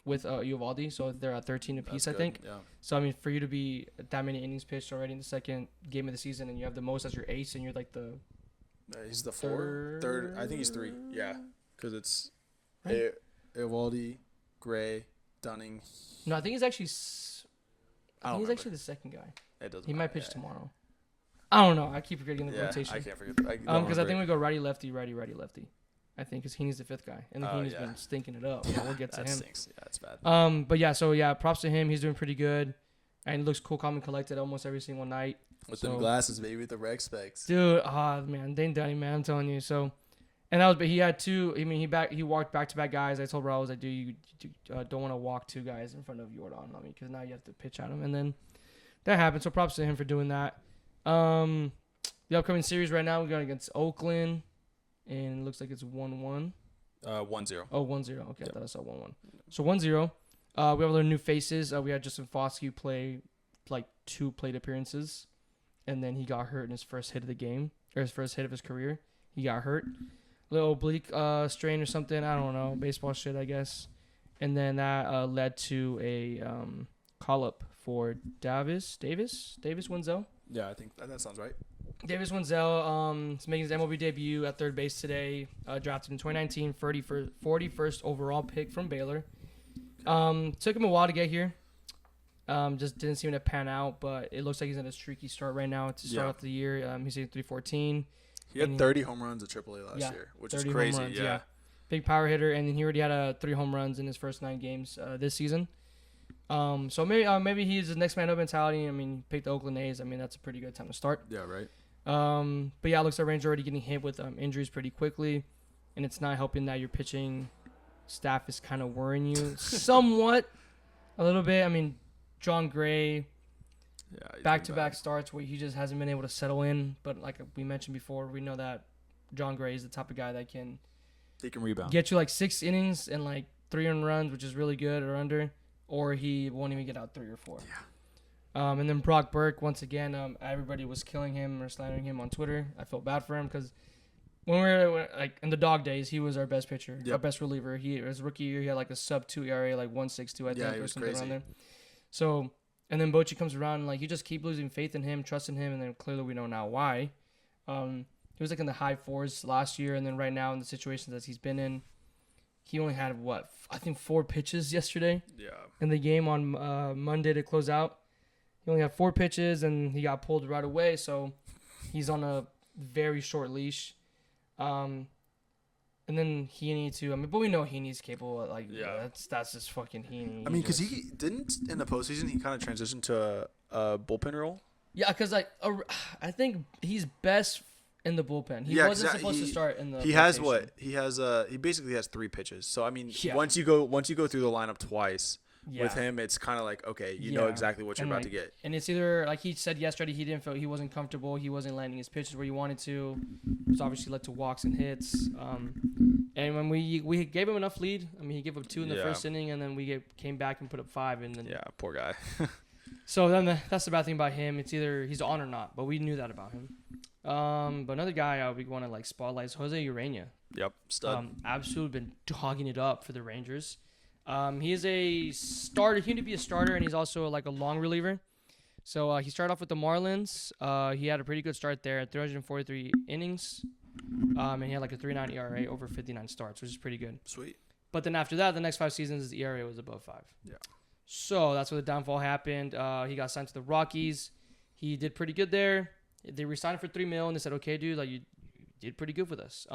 with Uvalde, so they're at 13 apiece, I think. Yeah. So I mean, for you to be that many innings pitched already in the second game of the season, and you have the most as your ace, and you're like the. He's the third. I think he's 3. Yeah, because it's Uvalde, Gray, Dunning. No, I think he's actually. He's actually the second guy. It doesn't. He might pitch tomorrow. I don't know. I keep forgetting the rotation. I can't forget. Because I think we go righty lefty, righty lefty. I think because Heaney's the 5th guy, and Heaney's been stinking it up. We'll get to him. Stinks. Yeah, that's bad. But yeah, so props to him. He's doing pretty good, and he looks cool, calm, and collected almost every single night. With them glasses, baby, with the reg specs. Dude, man, Dane Dunning, man, I'm telling you. So, and that was, but he had 2. I mean, he walked back-to-back guys. I told Raul, I was like, dude, you don't want to walk 2 guys in front of Yordan. I mean, because now you have to pitch at him, and then that happened. So props to him for doing that. The upcoming series right now, we're going against Oakland, and it looks like it's 1-1. 1-0. Oh, 1-0. Okay, yep. I thought I saw 1-1. So 1-0. We have other new faces. We had Justin Foskey play like 2 plate appearances, and then he got hurt in his first hit of the game. or his first hit of his career. He got hurt. Little oblique strain or something. I don't know. Baseball shit, I guess. And then that led to a call-up for Davis Wenzel. Yeah, I think that sounds right. Davis Wenzel is making his MLB debut at third base today. Drafted in 2019, 41st overall pick from Baylor. Took him a while to get here. Just didn't seem to pan out, but it looks like he's in a streaky start right now to start off the year. He's hitting 314. He had 30 home runs at AAA last year, which is crazy. Runs, yeah. Big power hitter, and then he already had 3 home runs in his first 9 games this season. So maybe he's the next man up mentality. I mean, pick the Oakland A's. I mean, that's a pretty good time to start. Yeah, right. But yeah, it looks like Rangers already getting hit with injuries pretty quickly, and it's not helping that your pitching staff is kind of worrying you somewhat, a little bit. I mean, John Gray, back-to-back starts where he just hasn't been able to settle in. But like we mentioned before, we know that John Gray is the type of guy that can rebound, get you like 6 innings and like 3 earned runs, which is really good or under, or he won't even get out 3 or 4. Yeah. And then Brock Burke, once again, everybody was killing him or slandering him on Twitter. I felt bad for him because when we were like in the dog days, he was our best pitcher, our best reliever. His rookie year, he had like a sub-2 ERA, like 1.62, I think, or something around there. So, and then Bochy comes around, and like you just keep losing faith in him, trusting him, and then clearly we know now why. He was like in the high 4s last year, and then right now in the situations that he's been in, he only had I think 4 pitches yesterday. Yeah. In the game on Monday to close out. He only had 4 pitches, and he got pulled right away, so he's on a very short leash. And then Heaney, too. I mean, but we know Heaney's capable of, like, that's just fucking Heaney. I mean, because he didn't, in the postseason, he kind of transitioned to a bullpen role. Yeah, because, like, I think he's best in the bullpen. He wasn't supposed to start in the He has what? He basically has 3 pitches. So, I mean, once you go through the lineup twice, with him, it's kind of like, okay, you know exactly what you're about to get. And it's either, like he said yesterday, he didn't feel he wasn't comfortable. He wasn't landing his pitches where he wanted to. It's obviously led to walks and hits. And when we gave him enough lead, I mean, he gave up 2 in the first inning, and then we came back and put up 5. And then poor guy. So then that's the bad thing about him. It's either he's on or not, but we knew that about him. But another guy we want to like spotlight is Jose Urena. Yep, stud. Absolutely been dogging it up for the Rangers. He is a starter. He need to be a starter, and he's also like a long reliever. So he started off with the Marlins. He had a pretty good start there at 343 innings. And he had like a 3.9 ERA over 59 starts, which is pretty good. Sweet. But then after that, the next 5 seasons, his ERA was above 5. Yeah. So that's where the downfall happened. He got signed to the Rockies. He did pretty good there. They re-signed him for $3 million, and they said, "Okay, dude, like you did pretty good with us."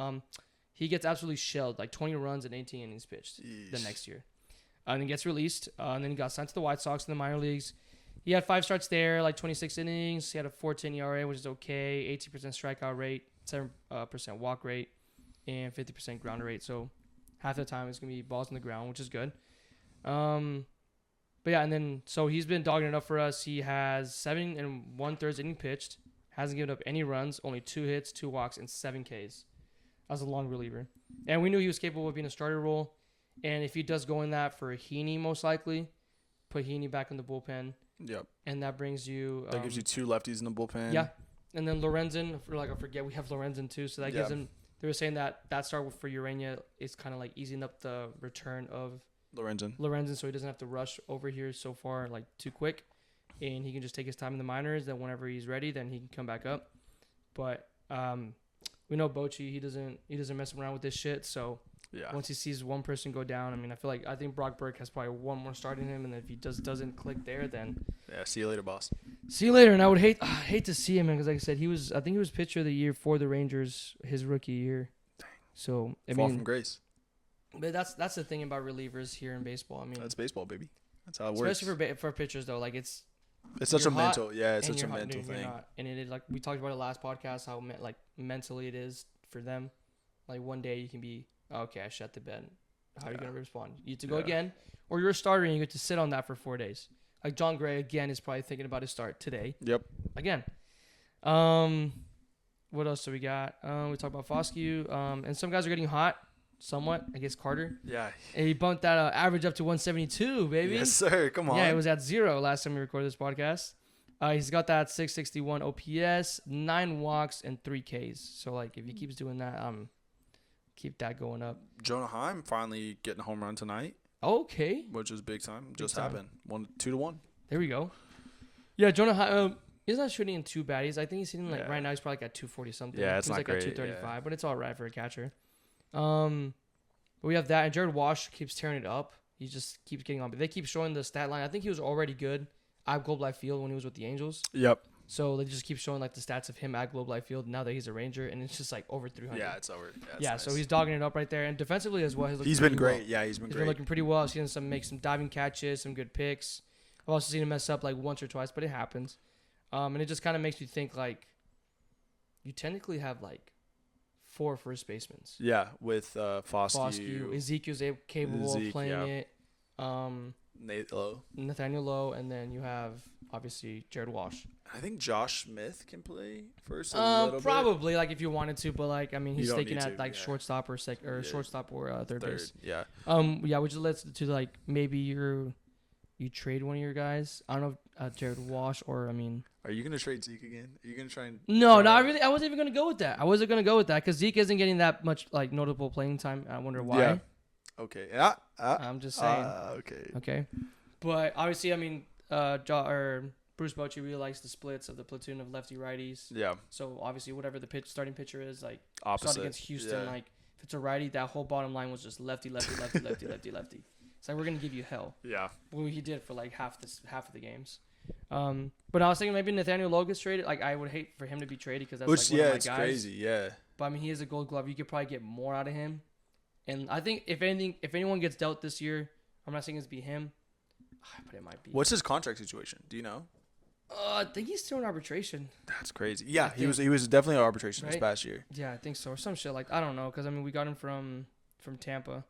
He gets absolutely shelled, like 20 runs and 18 innings pitched the next year. And then gets released. And then he got signed to the White Sox in the minor leagues. He had 5 starts there, like 26 innings. He had a 4.10 ERA, which is okay. 18% strikeout rate, 7% walk rate, and 50% ground rate. So half the time it's going to be balls on the ground, which is good. But yeah, and then so he's been dogging it up for us. He has 7 1/3 inning pitched. Hasn't given up any runs, only 2 hits, 2 walks, and 7 Ks. As a long reliever. And we knew he was capable of being a starter role. And if he does go in that for Heaney, most likely, put Heaney back in the bullpen. Yep. And that brings you... that gives you 2 lefties in the bullpen. Yeah. And then Lorenzen, I forget, we have Lorenzen too. So that gives him... They were saying that start for Urena is kind of like easing up the return of Lorenzen, so he doesn't have to rush over here so far, like too quick. And he can just take his time in the minors. Then whenever he's ready, then he can come back up. But we know Bochy, he doesn't mess around with this shit. So once he sees one person go down, I mean, I think Brock Burke has probably one more start in him, and if he doesn't click there, then see you later, boss. See you later. And I would hate to see him, because like I said, I think he was pitcher of the year for the Rangers his rookie year. Dang. So Fall from grace. But that's the thing about relievers here in baseball. I mean, that's baseball, baby. That's how it works. Especially for pitchers though, like it's such a mental, it's such a mental thing. And it is, like we talked about it last podcast, how like mentally it is for them. Like one day you can be, okay, I shut the bed. How are you gonna respond? You have to go again, or you're a starter and you get to sit on that for 4 days. Like John Gray again is probably thinking about his start today. Yep. Again. What else do we got? We talked about Foscue. And some guys are getting hot. Somewhat, I guess Carter. Yeah. And he bumped that average up to 172, baby. Yes, sir. Come on. Yeah, it was at 0 last time we recorded this podcast. He's got that 661 OPS, 9 walks, and 3 Ks. So, like, if he keeps doing that, keep that going up. Jonah Heim finally getting a home run tonight. Okay. Which is big time. Just happened. 2-1. There we go. Yeah, Jonah Heim, he's not shooting in too bad. I think he's hitting, like, right now he's probably like at 240 something. Yeah, it's he's not like great. At 235, but it's all right for a catcher. But we have that, and Jared Walsh keeps tearing it up. He just keeps getting on. But they keep showing the stat line. I think he was already good at Globe Life Field when he was with the Angels. Yep. So they just keep showing like the stats of him at Globe Life Field now that he's a Ranger, and it's just like over 300. Yeah, it's over. Yeah, nice. So he's dogging it up right there, and defensively as well. He's been great. Well. Yeah, he's been great. He's been looking pretty well. I've seen him make some diving catches, some good picks. I've also seen him mess up like once or twice, but it happens. And it just kind of makes me think like you technically have like 4 first basemen. Yeah, with Foscue. Ezekiel's capable of playing it. Nathaniel Lowe, and then you have obviously Jared Walsh. I think Josh Smith can play first. Probably like if you wanted to, but like I mean he's taking at like shortstop or shortstop or third base. Yeah. Which leads to like maybe you trade one of your guys. I don't know, Jared Walsh or I mean. Are you gonna trade Zeke again? Are you gonna try and? No, not really. I wasn't even gonna go with that. Because Zeke isn't getting that much like notable playing time. I wonder why. Yeah. Okay. Yeah. I'm just saying. Okay. Okay. But obviously, I mean, Bruce Bochy really likes the splits of the platoon of lefty righties. Yeah. So obviously, whatever the starting pitcher is, like opposite against Houston, like if it's a righty, that whole bottom line was just lefty, lefty, lefty, lefty, lefty, lefty. It's like we're gonna give you hell. Yeah. Well, he did for like half of the games. But I was thinking maybe Nathaniel Lowe gets traded. Like I would hate for him to be traded because that's like one of my guys. It's crazy. Yeah. But I mean, he is a Gold Glove. You could probably get more out of him. And I think if anyone gets dealt this year, I'm not saying it's be him, but it might be. What's his contract situation? Do you know? I think he's still in arbitration. That's crazy. Yeah, he was definitely in arbitration this past year. Yeah, I think so. Or some shit like I don't know, because I mean we got him from Tampa.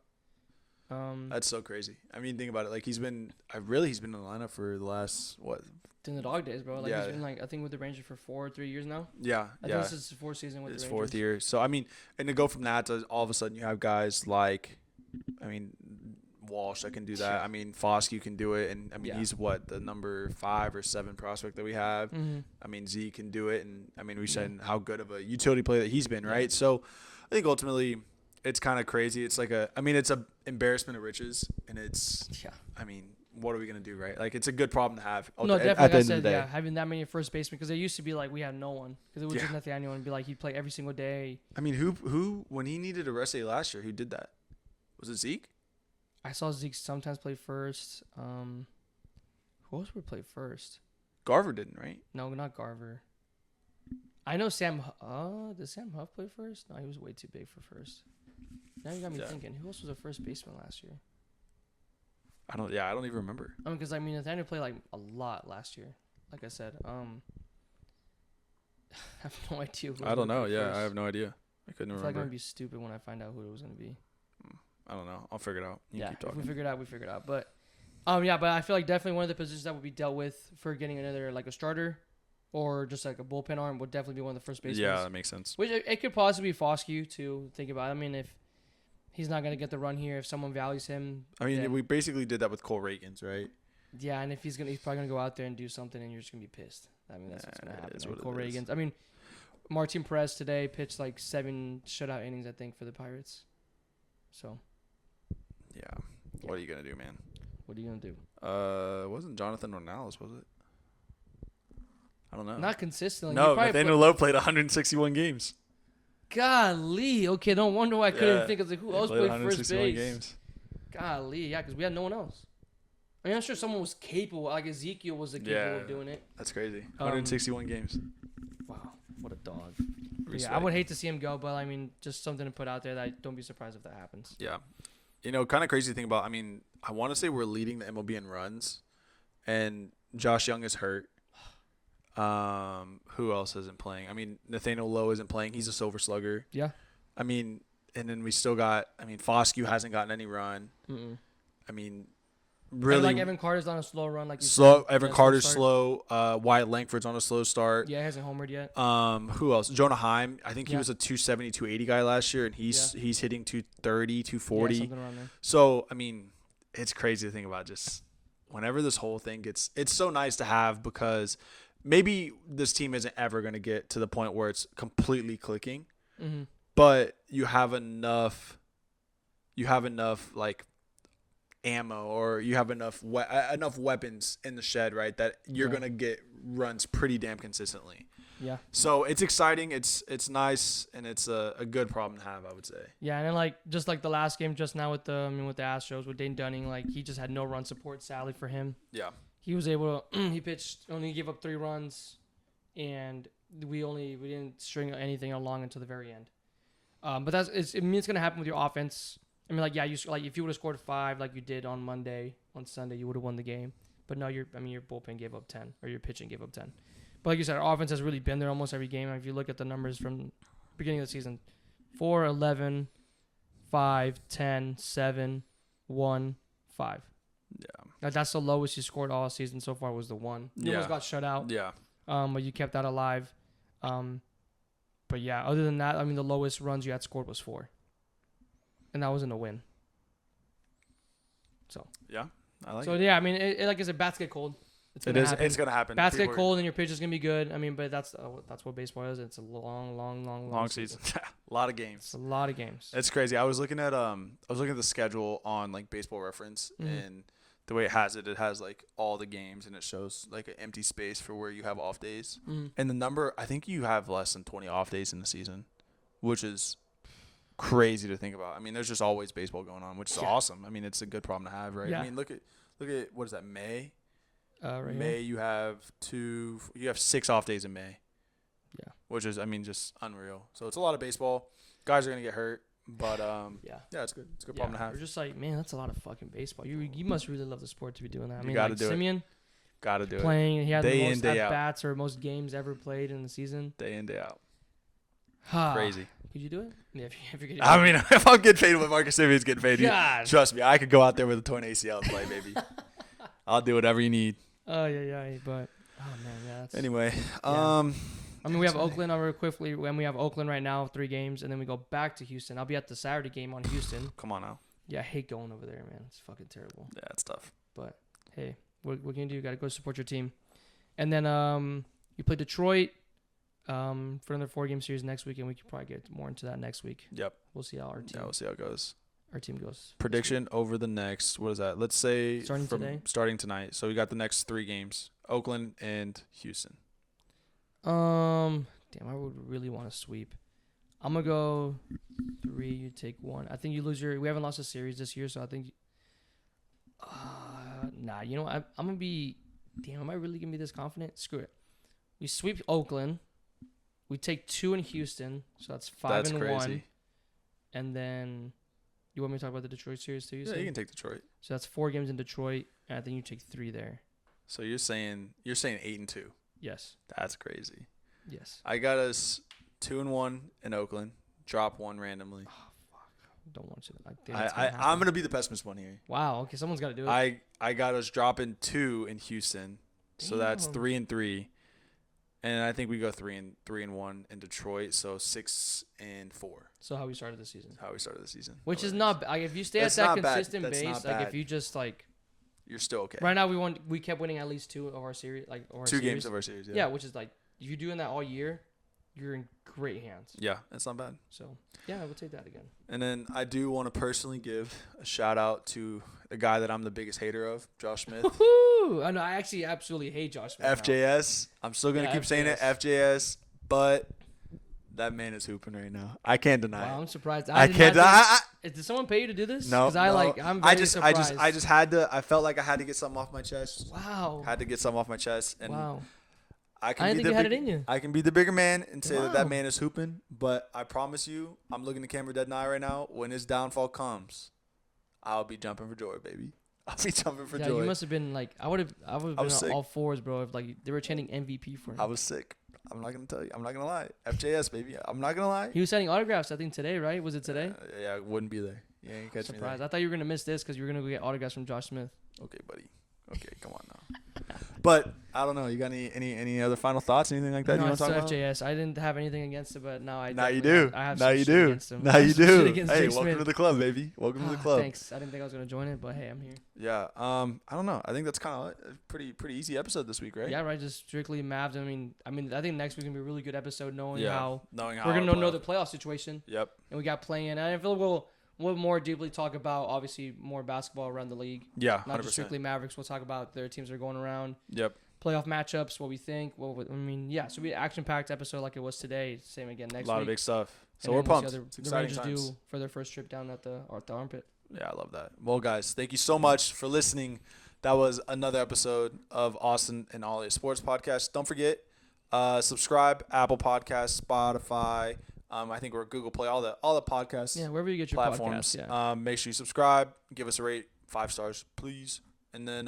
That's so crazy. I mean, think about it. Like he's been in the lineup for the last what? In the dog days, bro. Like he's been like I think with the Rangers for 3 years now. Yeah, I think this is his 4th season with the Rangers. His 4th year. So I mean, and to go from that to all of a sudden you have guys like, I mean, Walsh that can do that. I mean, Foscue can do it, and I mean he's the number 5 or 7 prospect that we have. Mm-hmm. I mean Zeke can do it, and I mean we said how good of a utility player that he's been, right? So I think ultimately it's kind of crazy. It's like it's a embarrassment of riches, and it's I mean. What are we gonna do, right? Like it's a good problem to have. No, definitely. Like I said, having that many first basemen because it used to be like we had no one because it was just Nathaniel and be like he'd play every single day. I mean, who when he needed a rest day last year, who did that? Was it Zeke? I saw Zeke sometimes play first. Who else would play first? Garver didn't, right? No, not Garver. I know Sam. Did Sam Huff play first? No, he was way too big for first. Now you got me thinking. Who else was a first baseman last year? I don't even remember. I mean, because Nathaniel played like a lot last year. Like I said, I have no idea. I don't know. Yeah, I have no idea. I couldn't remember. I feel like I'm gonna be stupid when I find out who it was gonna be. I don't know. I'll figure it out. You keep talking. If we figure it out, we figure it out. But, but I feel like definitely one of the positions that would be dealt with for getting another like a starter, or just like a bullpen arm would definitely be one of the first basemen. Yeah, that makes sense. Which it could possibly be Foscue to think about. I mean, if he's not going to get the run here, if someone values him. I mean, we basically did that with Cole Reagans, right? Yeah, and if he's probably going to go out there and do something, and you're just going to be pissed. I mean, that's what's going to happen. Cole Reagans. I mean, Martin Perez today pitched like 7 shutout innings, I think, for the Pirates. So. Yeah. What are you going to do, man? What are you going to do? It wasn't Jonathan Ornelas, was it? I don't know. Not consistently. No, Nathaniel Lowe played 161 games. Golly. Okay, no wonder why I couldn't think of who else played first base. Games. Golly, yeah, because we had no one else. I mean, I'm sure someone was capable. Like Ezekiel was capable of doing it. That's crazy. 161 games. Wow, what a dog. Yeah, I would hate to see him go, but I mean, just something to put out there that I don't be surprised if that happens. Yeah. Kind of crazy thing about, I mean, I want to say we're leading the MLB in runs, and Josh Young is hurt. Who else isn't playing? I mean, Nathaniel Lowe isn't playing. He's a Silver Slugger. Yeah. I mean, and then we still got, Foscue hasn't gotten any run. Mm-mm. I mean, really. Like Evan Carter's on a slow run. Evan Carter's slow. Wyatt Langford's on a slow start. Yeah, he hasn't homered yet. Who else? Jonah Heim. I think he was a 270, 280 guy last year, and he's hitting 230, 240. Yeah, something around there. So, I mean, it's crazy to think about just whenever this whole thing it's so nice to have because maybe this team isn't ever going to get to the point where it's completely clicking, Mm-hmm. but you have enough like ammo, or you have enough weapons in the shed, right, that you're going to get runs pretty damn consistently. Yeah. So it's exciting. It's nice, and it's a good problem to have, I would say. Yeah, and then like just like the last game just now with the Astros with Dane Dunning, like he just had no run support, sadly for him. Yeah. He was able to he pitched, only gave up 3 runs, and we didn't string anything along until the very end. But it's gonna happen with your offense. I mean, like, yeah, if you would have scored 5 like you did on Sunday, you would have won the game. But no, your bullpen gave up 10, or your pitching gave up 10. But like you said, our offense has really been there almost every game. If you look at the numbers from beginning of the season, 4, 11, 5, 10, 7, 1, 5. Yeah. That's the lowest you scored all season so far was the 1. You almost got shut out. Yeah. But you kept that alive. But yeah, other than that, I mean, the lowest runs you had scored was 4. And that wasn't a win. So. Yeah, I like it. So, yeah, I mean, it like I said, bats get cold. It's going to happen. Bats get cold and your pitch is going to be good. I mean, but that's what baseball is. It's a long season. A lot of games. It's a lot of games. It's crazy. I was looking at the schedule on like Baseball Reference, and the way it has like all the games, and it shows like an empty space for where you have off days. And the number, I think you have less than 20 off days in the season, which is crazy to think about. I mean, there's just always baseball going on, which is awesome. I mean, it's a good problem to have, right? Yeah. I mean, look at what is that, May? Right May, here. you have 6 off days in May. Yeah. Which is, I mean, just unreal. So it's a lot of baseball. Guys are going to get hurt, but yeah, it's good. It's a good problem to have. We're just like, man, that's a lot of fucking baseball. You must really love the sport to be doing that. I mean, gotta like do Simeon, gotta do playing, he had day the in, most day at out. bats or most games ever played in the season. Day in, day out. Crazy. Could you do it? Yeah, if you're getting I mean, if I'm getting paid with Marcus Simeon's getting paid, trust me, I could go out there with a torn ACL and play, baby. I'll do whatever you need. Oh yeah, but man, yeah. Anyway, I mean, we have Oakland real quickly. When we have Oakland right now, 3 games, and then we go back to Houston. I'll be at the Saturday game on Houston. Come on now. Yeah, I hate going over there, man. It's fucking terrible. Yeah, it's tough. But hey, what can you do? You got to go support your team. And then you play Detroit for another 4-game series next week, and we can probably get more into that next week. Yep. We'll see how our team goes. Prediction over the next, what is that? Let's say starting tonight. So we got the next 3 games: Oakland and Houston. Damn, I would really want to sweep. I'm gonna go 3. You take 1. I think you lose we haven't lost a series this year, so I think. Nah, you know what? I'm gonna be. Damn, am I really gonna be this confident? Screw it. We sweep Oakland. We take 2 in Houston, so that's 5 and crazy. 1. And then, you want me to talk about the Detroit series too? Yeah, you can take Detroit. So that's 4 games in Detroit, and I think you take 3 there. So you're saying 8-2. Yes. That's crazy. Yes. I got us 2-1 in Oakland. Drop 1 randomly. Oh fuck! Don't want to. I'm gonna be the pessimist one here. Wow. Okay, someone's got to do it. I got us dropping 2 in Houston, so that's 3-3, and I think we go 3-1 in Detroit, so 6-4. So how we started the season. Which is not bad. If you stay at that consistent base, like if you just like. You're still okay. Right now we kept winning at least 2 of our series, like or 2 games of our series. Yeah, which is like if you're doing that all year, you're in great hands. Yeah, that's not bad. So yeah, I would take that again. And then I do want to personally give a shout out to the guy that I'm the biggest hater of, Josh Smith. Woo-hoo! I know, I actually absolutely hate Josh Smith. FJS. Now. I'm still gonna keep saying it, FJS, but that man is hooping right now. I can't deny it. I'm surprised. I can't deny. Did someone pay you to do this? No. Because I'm very surprised. I just had to. I felt like I had to get something off my chest. Wow. Had to get something off my chest. And wow. I didn't think you had it in you. I can be the bigger man and say that man is hooping, but I promise you, I'm looking the camera dead in the eye right now. When his downfall comes, I'll be jumping for joy, baby. I'll be jumping for joy. Yeah, you must have been like, I would have been on all fours, bro. If like they were chanting MVP for him. I was sick. I'm not gonna tell you. I'm not gonna lie. FJS, baby. I'm not gonna lie. He was signing autographs, I think today, right? Was it today? Yeah, I wouldn't be there. Yeah, you catch me there. I thought you were gonna miss this because you were gonna go get autographs from Josh Smith. Okay, buddy. Okay, come on now. But I don't know. You got any other final thoughts? Anything like that you want to talk about? FJS. I didn't have anything against it, but now you do. I have now some you shit do. against him. Now you do. Hey, Jake welcome Smith. to the club, baby. Welcome to the club. Thanks. I didn't think I was gonna join it, but hey, I'm here. Yeah. I don't know. I think that's kind of a pretty easy episode this week, right? Yeah, right. Just strictly Mavs. I mean, I think next week's gonna be a really good episode, knowing how we're gonna know the playoff situation. Yep. And we got playing. And I feel we'll more deeply talk about obviously more basketball around the league. Yeah, 100%. Not just strictly Mavericks. We'll talk about their teams that are going around. Yep. Playoff matchups, what we think. So it'll be an action-packed episode like it was today. Same again next week. A lot of big stuff. So and we're pumped. The exciting Rangers times. do for their first trip down at the armpit. Yeah, I love that. Well, guys, thank you so much for listening. That was another episode of Austin and Ollie Sports Podcast. Don't forget, subscribe, Apple Podcasts, Spotify. I think we're Google Play, all the podcasts. Yeah, wherever you get your platforms. Podcasts, yeah. Make sure you subscribe, give us a rate, 5 stars, please, and then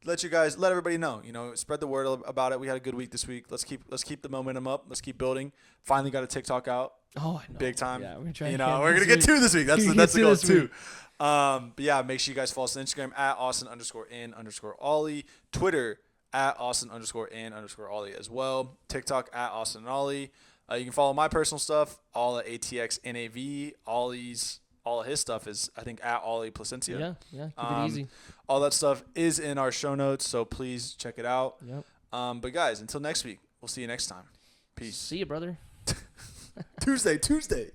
let everybody know. Spread the word about it. We had a good week this week. Let's keep the momentum up. Let's keep building. Finally got a TikTok out. Oh, I know. Big time. Yeah, we're trying. We're gonna get 2 this week. That's the goal too. But yeah, make sure you guys follow us on Instagram at Austin_in_Ollie, Twitter at Austin_in_Ollie as well, TikTok at Austin and Ollie. You can follow my personal stuff, all at ATXNAV. All of his stuff is, I think, at Ollie Placencia. Yeah, keep it easy. All that stuff is in our show notes, so please check it out. Yep. But guys, until next week, we'll see you next time. Peace. See you, brother. Tuesday.